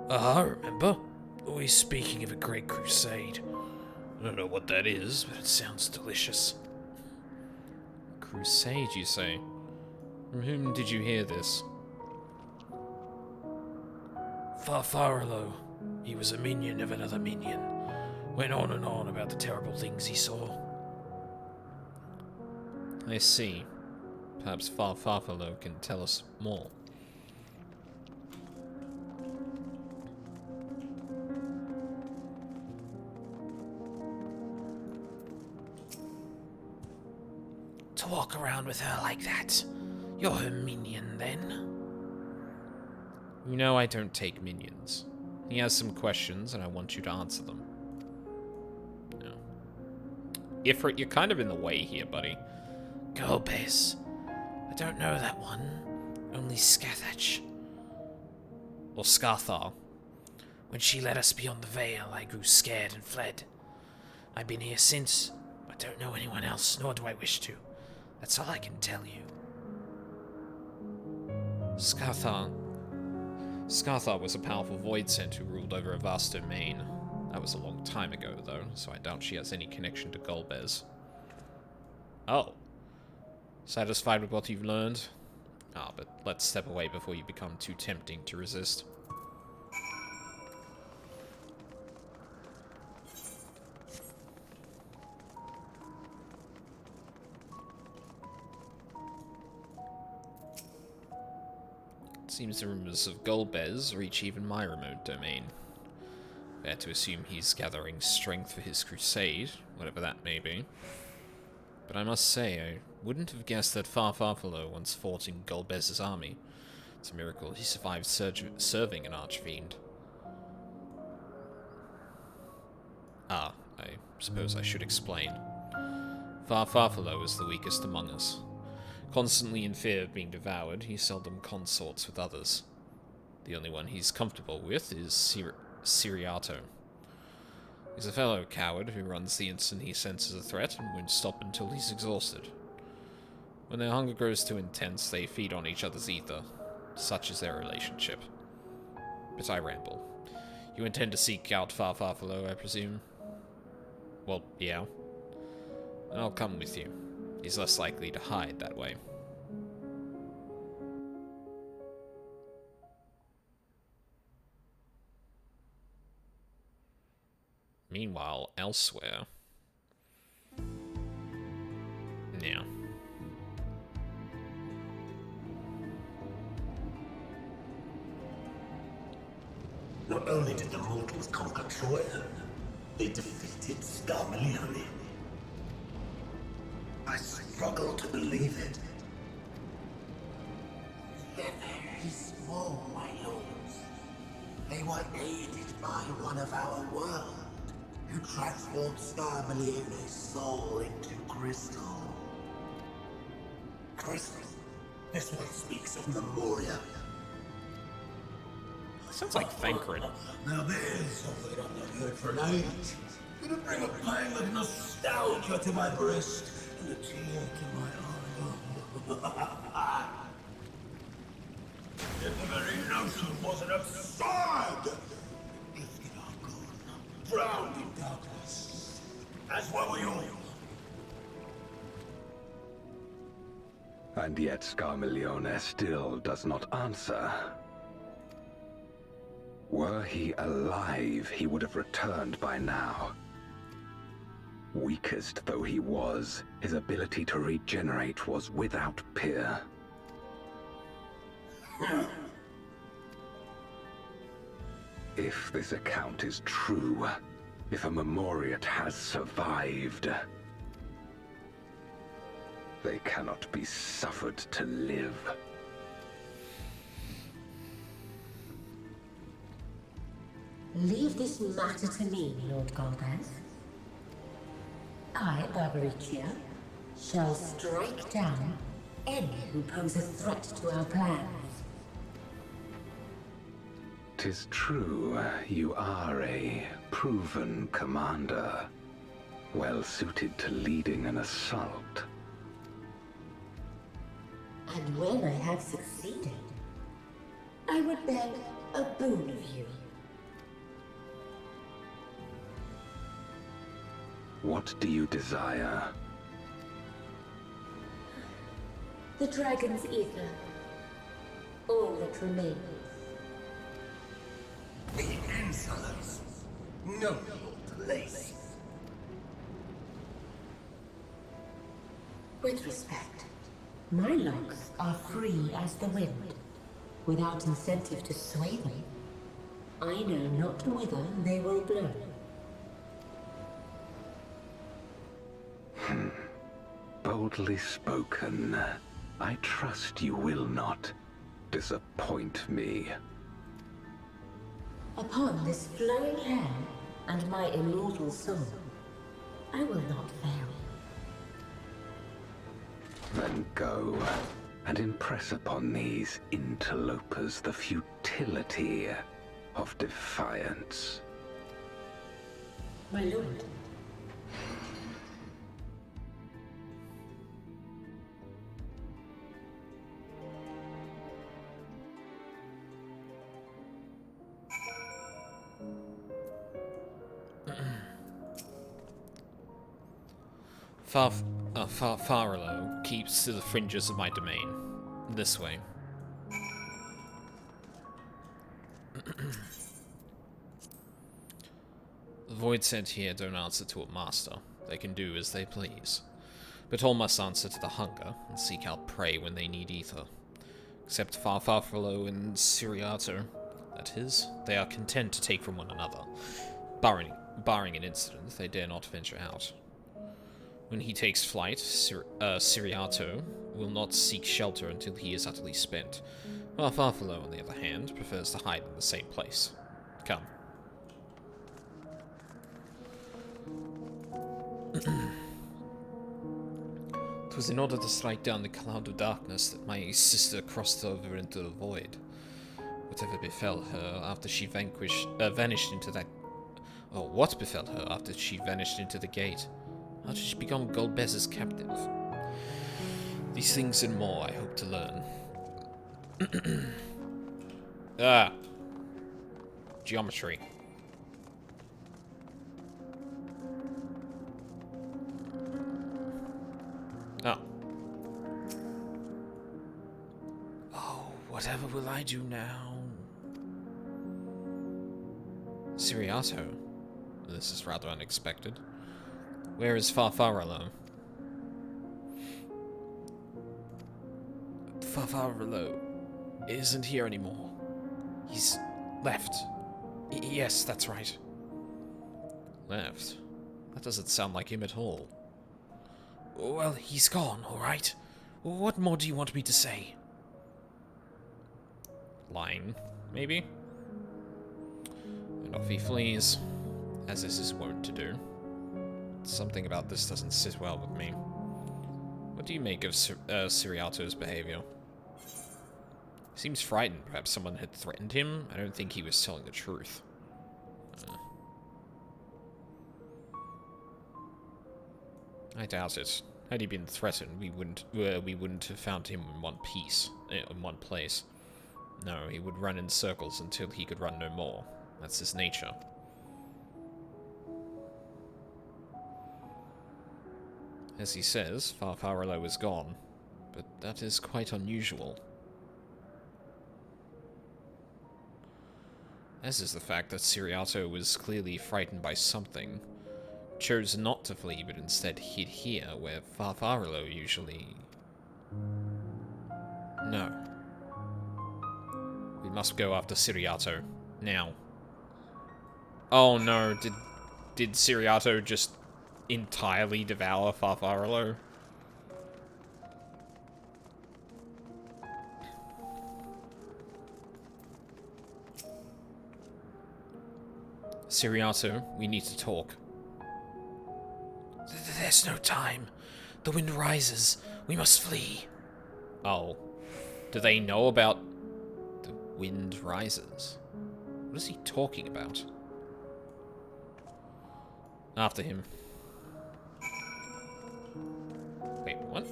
I remember. Always speaking of a great crusade. I don't know what that is, but it sounds delicious. Crusade, you say? From whom did you hear this? Farfarolo. He was a minion of another minion. Went on and on about the terrible things he saw. I see. Perhaps Farfarolo can tell us more. To walk around with her like that. You're her minion, then? You know I don't take minions. He has some questions, and I want you to answer them. No. Ifrit, you're kind of in the way here, buddy. Golbez. I don't know that one. Only Scathach. Or Scathar. When she led us beyond the veil, I grew scared and fled. I've been here since. I don't know anyone else, nor do I wish to. That's all I can tell you. Scathar. Scathar was a powerful void scent who ruled over a vast domain. That was a long time ago, though, so I doubt she has any connection to Golbez. Oh. Satisfied with what you've learned? Ah, but let's step away before you become too tempting to resist. Seems the rumors of Golbez reach even my remote domain. Fair to assume he's gathering strength for his crusade, whatever that may be. But I must say, I wouldn't have guessed that Farfarolo once fought in Golbez's army. It's a miracle he survived serving an archfiend. Ah, I suppose I should explain. Farfarolo is the weakest among us. Constantly in fear of being devoured, he seldom consorts with others. The only one he's comfortable with is Siriato. He's a fellow coward who runs the instant he senses a threat and won't stop until he's exhausted. When their hunger grows too intense, they feed on each other's ether. Such is their relationship. But I ramble. You intend to seek out Farfarolo, I presume? Well, yeah. And I'll come with you. He's less likely to hide that way. Meanwhile, elsewhere... Yeah. Not only did the mortals conquer Troy, they defeated Scarmalione. I struggle to believe it. They're very small, my lords. They were aided by one of our world, who transformed Scarmalione's soul into crystal. Crystal? This one speaks of Memoria. Sounds like Thancred. Now there's something I've not heard for night. It'll bring a pang of nostalgia to my breast and a tear to my eye. If the very notion wasn't absurd! Gifted our good, drowned in darkness. As well we all. And yet Scarmiglione still does not answer. Were he alive, he would have returned by now. Weakest though he was, his ability to regenerate was without peer. If this account is true, if a Memoriat has survived, they cannot be suffered to live. Leave this matter to me, Lord Golbez. I, Barbaricia, shall strike down any who pose a threat to our plans. 'Tis true, you are a proven commander, well suited to leading an assault. And when I have succeeded, I would beg a boon of you. What do you desire? The dragon's ether. All that remains. The insolence. No place. With respect, my locks are free as the wind, without incentive to sway them. I know not whither they will blow. Boldly spoken. I trust you will not disappoint me. Upon this flowing hair and my immortal soul, I will not fail. Then go and impress upon these interlopers the futility of defiance. My lord. Farolo keeps to the fringes of my domain. This way. The Void sent here don't answer to a master. They can do as they please. But all must answer to the hunger and seek out prey when they need ether. Except Farfalo and Siriato, that is, they are content to take from one another. Barring an incident, they dare not venture out. When he takes flight, Siriato will not seek shelter until he is utterly spent, while Farfalo, on the other hand, prefers to hide in the same place. Come. It was in order to strike down the cloud of darkness that my sister crossed over into the void. Whatever befell her after she vanished into that... Oh, what befell her after she vanished into the gate? How did she become Golbez's captive? These things and more I hope to learn. Geometry. Oh. Oh, whatever will I do now? Siriato? This is rather unexpected. Where is Farfarolo? Farfarolo isn't here anymore. He's left. Yes, that's right. Left? That doesn't sound like him at all. Well, he's gone, alright. What more do you want me to say? Lying, maybe? And off he flees, as is his wont to do. Something about this doesn't sit well with me. What do you make of Siriato's behavior? Seems frightened. Perhaps someone had threatened him. I don't think he was telling the truth. I doubt it. Had he been threatened, we wouldn't have found him in one piece, in one place. No, he would run in circles until he could run no more. That's his nature. As he says, Farfarolo is gone, but that is quite unusual. As is the fact that Siriato was clearly frightened by something, chose not to flee, but instead hid here, where Farfarolo usually... No. We must go after Siriato. Now. Oh no, did Siriato just entirely devour Farfarolo? Siriato, we need to talk. There's no time. The wind rises. We must flee. Oh. Do they know about the wind rises? What is he talking about? After him. Wait, what?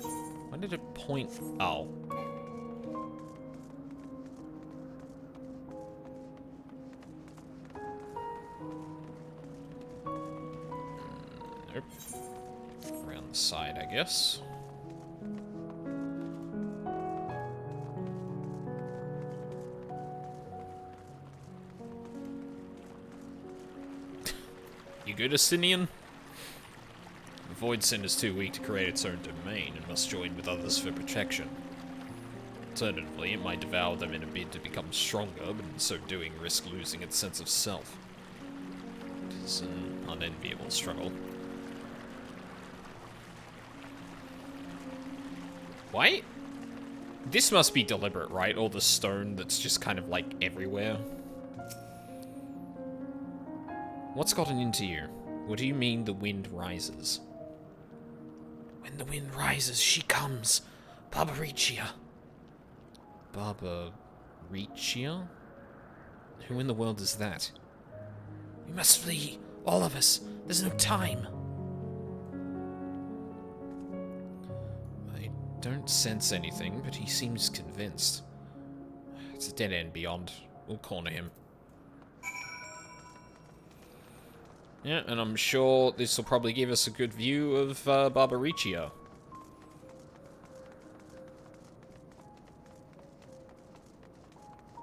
When did it point? Oh. Nope. Around the side, I guess. You good, Astinian? The Void Sin is too weak to create its own domain and must join with others for protection. Alternatively, it might devour them in a bid to become stronger, but in so doing risk losing its sense of self. It is an unenviable struggle. Why? This must be deliberate, right? All the stone that's just kind of, like, everywhere. What's gotten into you? What do you mean the wind rises? When the wind rises, she comes. Barbaricia. Barbaricia? Who in the world is that? We must flee. All of us. There's no time. I don't sense anything, but he seems convinced. It's a dead end beyond. We'll corner him. Yeah, and I'm sure this will probably give us a good view of Barbaricia.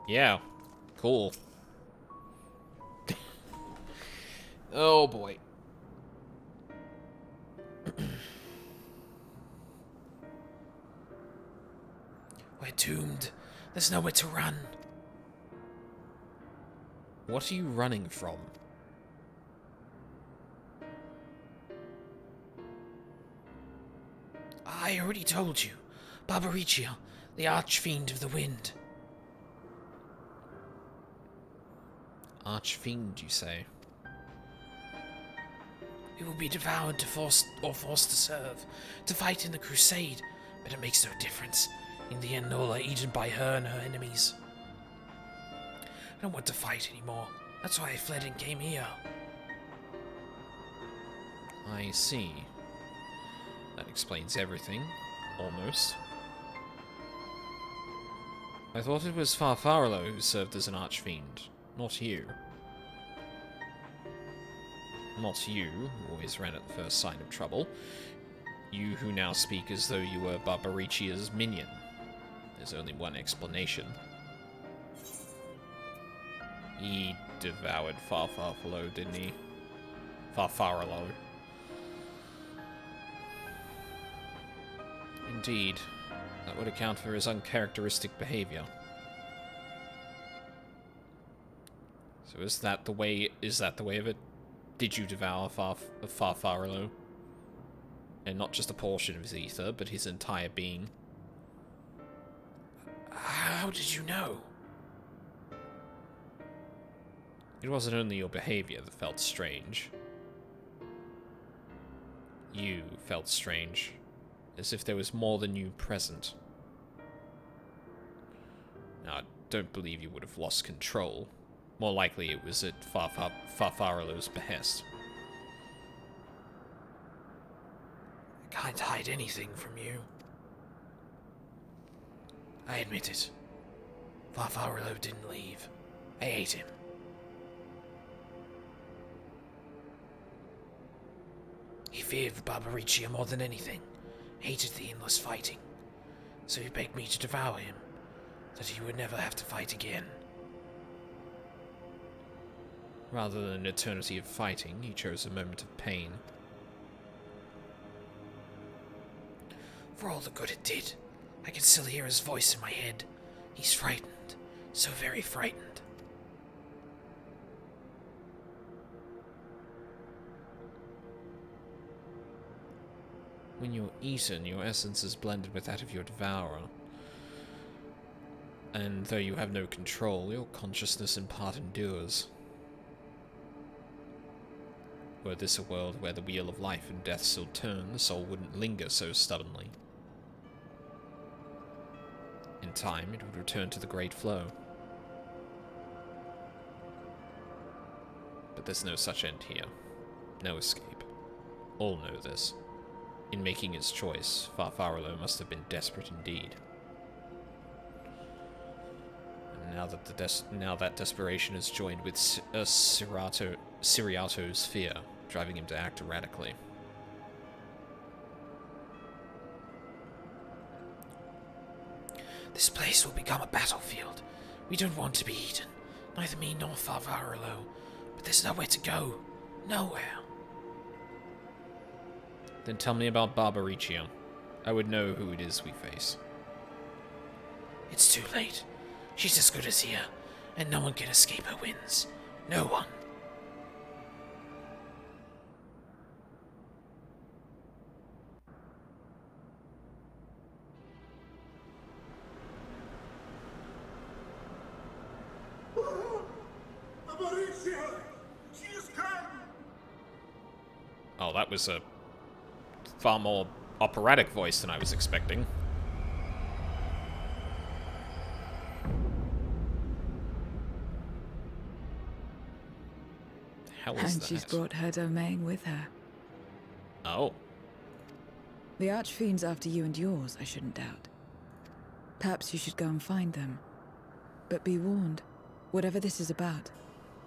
Yeah, cool. Oh boy. We're doomed. There's nowhere to run. What are you running from? I already told you. Barbaricia, the archfiend of the wind. Archfiend, you say? We will be devoured to forced to serve, to fight in the crusade, but it makes no difference. In the end, all are eaten by her and her enemies. I don't want to fight anymore. That's why I fled and came here. I see. That explains everything. Almost. I thought it was Farfarolo who served as an archfiend, not you. Not you, who always ran at the first sign of trouble. You who now speak as though you were Barbaricia's minion. There's only one explanation. He devoured Farfarolo, didn't he? Farfarolo. Indeed. That would account for his uncharacteristic behavior. So is that the way of it? Did you devour Farfarolo? And not just a portion of his ether, but his entire being? How did you know? It wasn't only your behavior that felt strange. You felt strange. As if there was more than you present. Now, don't believe you would have lost control. More likely it was at Farfarolo's behest. I can't hide anything from you. I admit it. Farfarolo didn't leave. I hate him. He feared the Barbaricia more than anything, hated the endless fighting, so he begged me to devour him, that he would never have to fight again. Rather than an eternity of fighting, he chose a moment of pain. For all the good it did, I can still hear his voice in my head. He's frightened, so very frightened. When you're eaten, your essence is blended with that of your devourer. And though you have no control, your consciousness in part endures. Were this a world where the wheel of life and death still turned, the soul wouldn't linger so stubbornly. In time, it would return to the great flow. But there's no such end here. No escape. All know this. In making his choice, Farfarolo must have been desperate indeed. And now that desperation is joined with Siriato's fear, driving him to act erratically. This place will become a battlefield. We don't want to be eaten, neither me nor Farfarolo, but there's nowhere to go. Nowhere. Then tell me about Barbaricia. I would know who it is we face. It's too late. She's as good as here, and no one can escape her winds. No one. Oh, that was a far more operatic voice than I was expecting. The hell is and that? she's brought her domain with her. Oh. The Archfiend's after you and yours, I shouldn't doubt. Perhaps you should go and find them. But be warned, whatever this is about,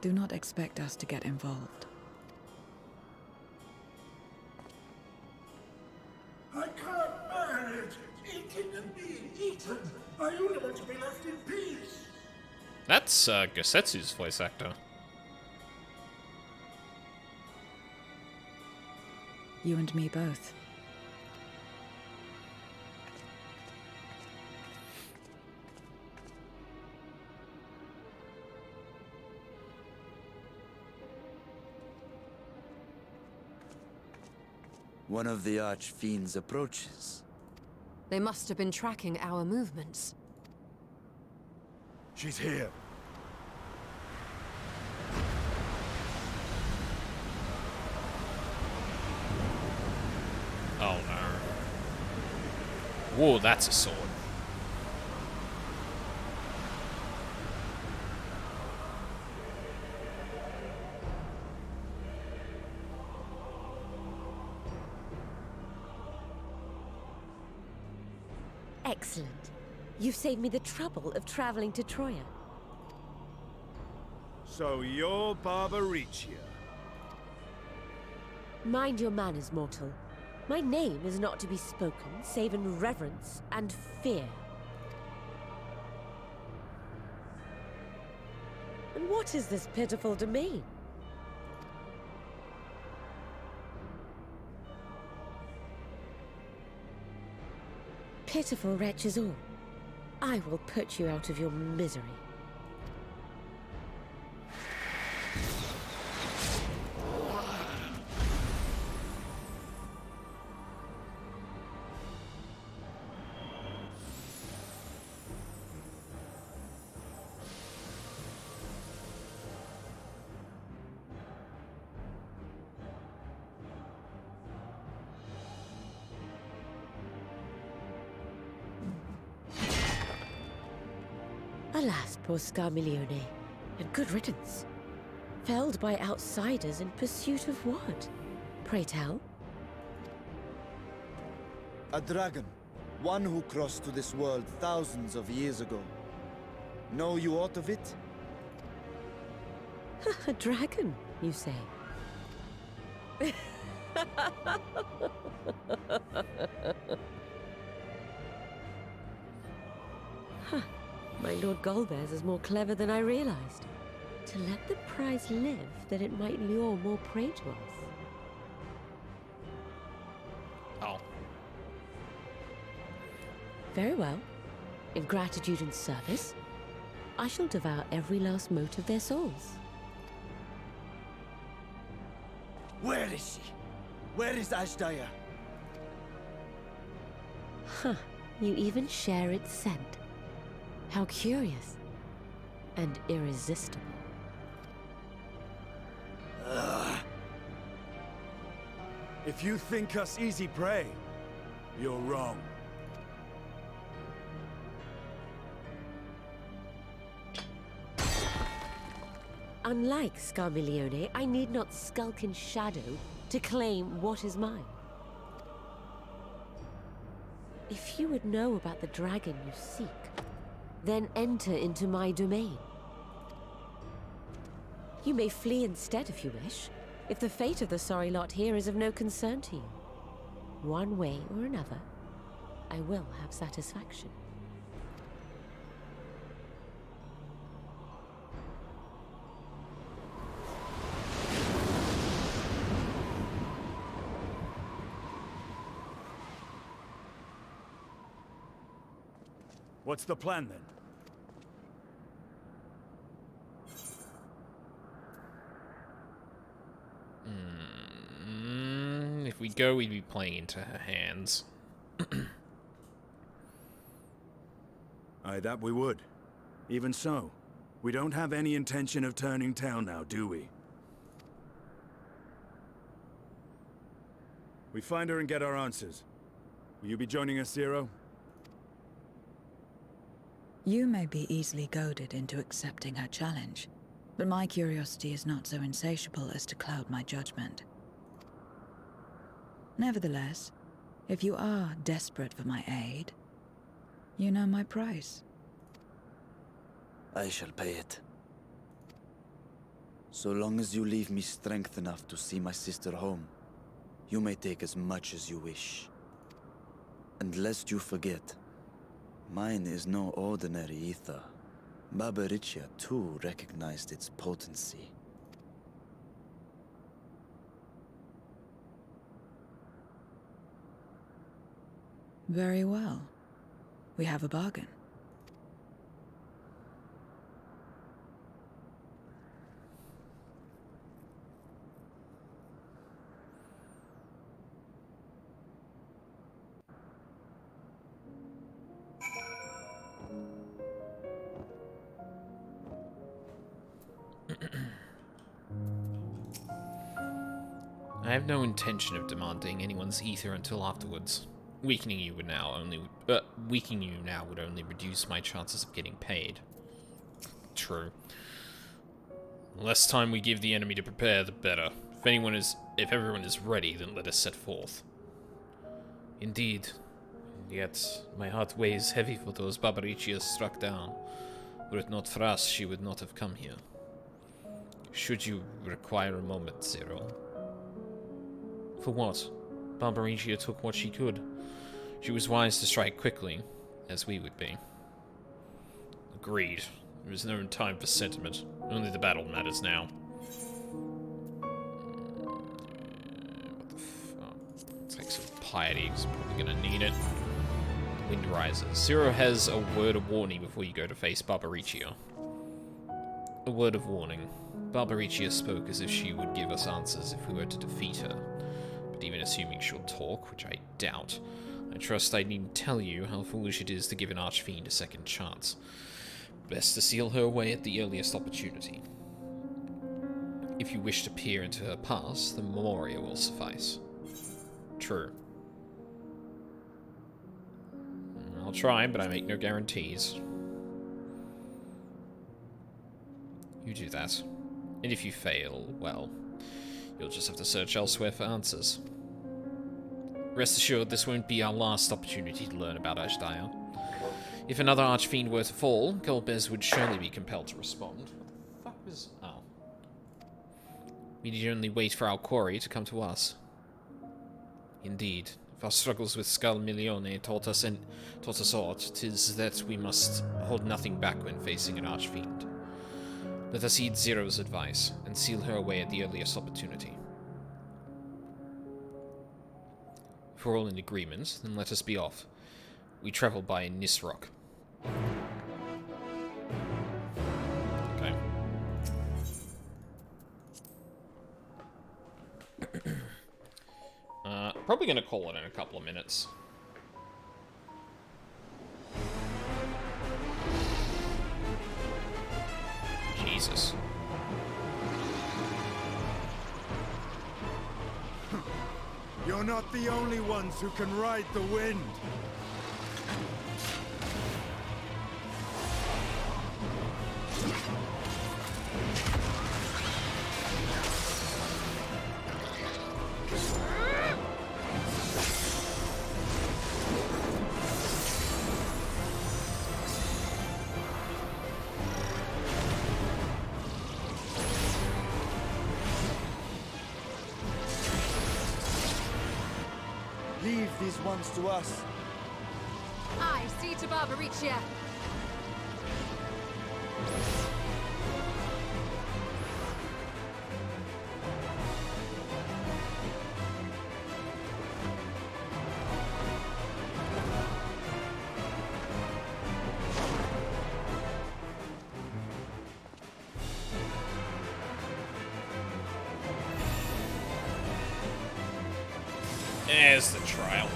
do not expect us to get involved. I can't bear it! Eating and being eaten! I only want to be left in peace! That's Gosetsu's voice actor. You and me both. One of the Archfiends approaches. They must have been tracking our movements. She's here. Oh no. Whoa, that's a sword. Excellent. You've saved me the trouble of traveling to Troya. So you're Barbaricia. Mind your manners, mortal. My name is not to be spoken, save in reverence and fear. And what is this pitiful domain? Pitiful wretches all. I will put you out of your misery. Alas, poor Scarmiglione. And good riddance. Felled by outsiders in pursuit of what? Pray tell. A dragon. One who crossed to this world thousands of years ago. Know you aught of it? A dragon, you say? Huh. My Lord Golbez is more clever than I realized. To let the prize live, that it might lure more prey to us. Oh. Very well. In gratitude and service, I shall devour every last mote of their souls. Where is she? Where is Ashdaya? Huh. You even share its scent. How curious. And irresistible. If you think us easy prey, you're wrong. Unlike Scarmiglione, I need not skulk in shadow to claim what is mine. If you would know about the dragon you seek, then enter into my domain. You may flee instead if you wish, if the fate of the sorry lot here is of no concern to you. One way or another, I will have satisfaction. What's the plan then? If we go, we'd be playing into her hands. Aye, that we would. Even so, we don't have any intention of turning tail now, do we? We find her and get our answers. Will you be joining us, Zero? You may be easily goaded into accepting her challenge, but my curiosity is not so insatiable as to cloud my judgment. Nevertheless, if you are desperate for my aid, you know my price. I shall pay it. So long as you leave me strength enough to see my sister home, you may take as much as you wish. And lest you forget, mine is no ordinary ether. Babaricia too recognized its potency. Very well. We have a bargain. I have no intention of demanding anyone's ether until afterwards. Weakening you would only reduce my chances of getting paid. True. The less time we give the enemy to prepare, the better. If everyone is ready, then let us set forth. Indeed. Yet my heart weighs heavy for those Barbaricias struck down. Were it not for us, she would not have come here. Should you require a moment, Zero? For what? Barbaricia took what she could. She was wise to strike quickly, as we would be. Agreed. There is no time for sentiment. Only the battle matters now. What the take some piety, because I'm probably gonna need it. Wind rises. Zero has a word of warning before you go to face Barbaricia. A word of warning. Barbaricia spoke as if she would give us answers if we were to defeat her. But even assuming she'll talk, which I doubt, I trust I needn't tell you how foolish it is to give an archfiend a second chance. Best to seal her away at the earliest opportunity. If you wish to peer into her past, the Memoria will suffice. True. I'll try, but I make no guarantees. You do that. And if you fail, well, you'll just have to search elsewhere for answers. Rest assured, this won't be our last opportunity to learn about Ashdaya. If another Archfiend were to fall, Golbez would surely be compelled to respond. What the fuck was... Oh. We need only wait for our quarry to come to us. Indeed. If our struggles with Skull Milione taught us aught, 'tis that we must hold nothing back when facing an Archfiend. Let us heed Zero's advice, and seal her away at the earliest opportunity. If we're all in agreement, then let us be off. We travel by Nisrock. Okay. Probably gonna call it in a couple of minutes. Jesus. You're not the only ones who can ride the wind. Leave these ones to us. I see to Barbaricia. There's the trial.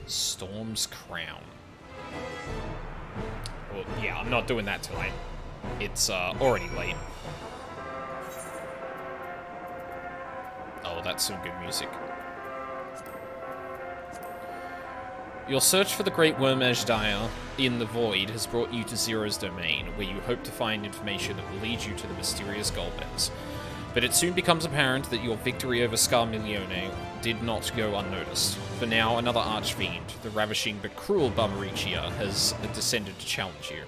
Storm's Crown. Well, yeah, I'm not doing that tonight. It's already late. Oh, that's some good music. Your search for the Great Worm Ashdaya in the Void has brought you to Zero's domain, where you hope to find information that will lead you to the mysterious Golbez. But it soon becomes apparent that your victory over Scar Milione did not go unnoticed. For now, another Archfiend, the ravishing but cruel Barbaricia, has descended to challenge you.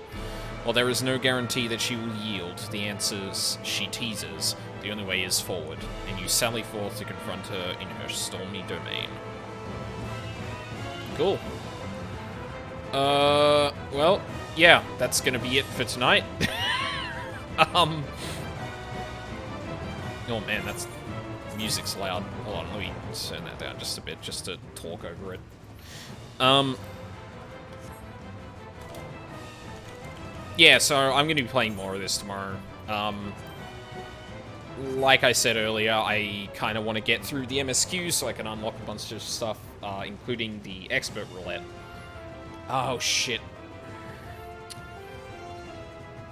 While there is no guarantee that she will yield the answers she teases, the only way is forward, and you sally forth to confront her in her stormy domain. Cool. Well, yeah, that's gonna be it for tonight. Oh man, that's... music's loud. Hold on, let me turn that down just a bit, just to talk over it. Yeah, so I'm gonna be playing more of this tomorrow. Like I said earlier, I kind of want to get through the MSQ so I can unlock a bunch of stuff, including the Expert Roulette. Oh, shit.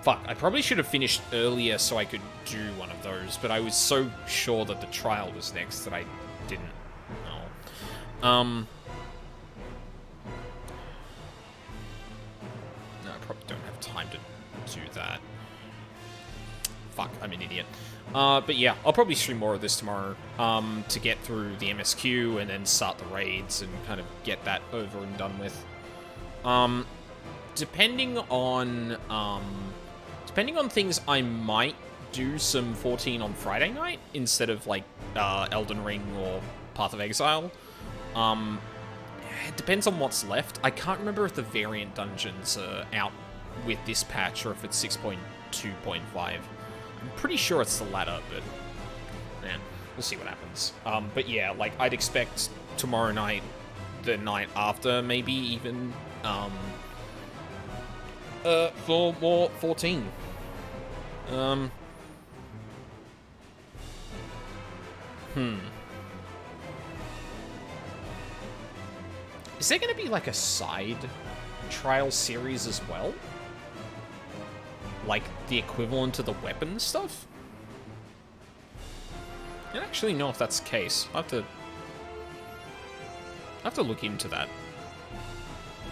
Fuck, I probably should have finished earlier so I could do one of those, but I was so sure that the trial was next that I didn't. No. No, I probably don't have time to do that. Fuck, I'm an idiot. But yeah, I'll probably stream more of this tomorrow, to get through the MSQ and then start the raids and kind of get that over and done with. Depending on things, I might do some 14 on Friday night instead of, like, Elden Ring or Path of Exile. It depends on what's left. I can't remember if the variant dungeons are out with this patch or if it's 6.2.5. I'm pretty sure it's the latter, but yeah, we'll see what happens. But yeah, like, I'd expect tomorrow night, the night after, maybe even, for more 14. Is there gonna be, like, a side trial series as well? like, the equivalent of the weapon stuff? I don't actually know if that's the case. I'll have to look into that.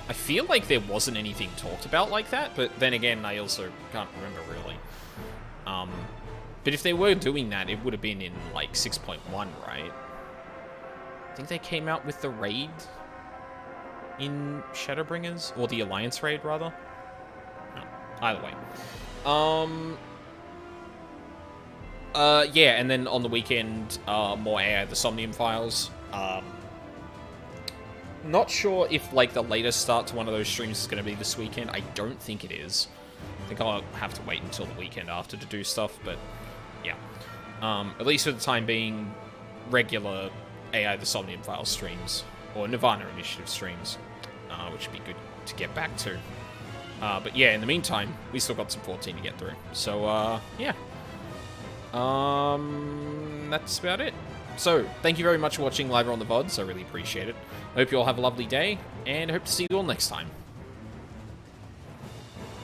I feel like there wasn't anything talked about like that, but then again, I also can't remember really. But if they were doing that, it would have been in, like, 6.1, right? I think they came out with the raid in Shadowbringers, or the Alliance raid, rather. No, either way. Yeah, and then on the weekend, more AI the Somnium Files. Not sure if, like, the latest start to one of those streams is going to be this weekend. I don't think it is. I think I'll have to wait until the weekend after to do stuff, but yeah. At least for the time being, regular AI the Somnium Files streams, or Nirvana Initiative streams, which would be good to get back to. But yeah, in the meantime, we still got some 14 to get through. So, yeah. That's about it. So, thank you very much for watching live or on the VODs. I really appreciate it. I hope you all have a lovely day, and I hope to see you all next time.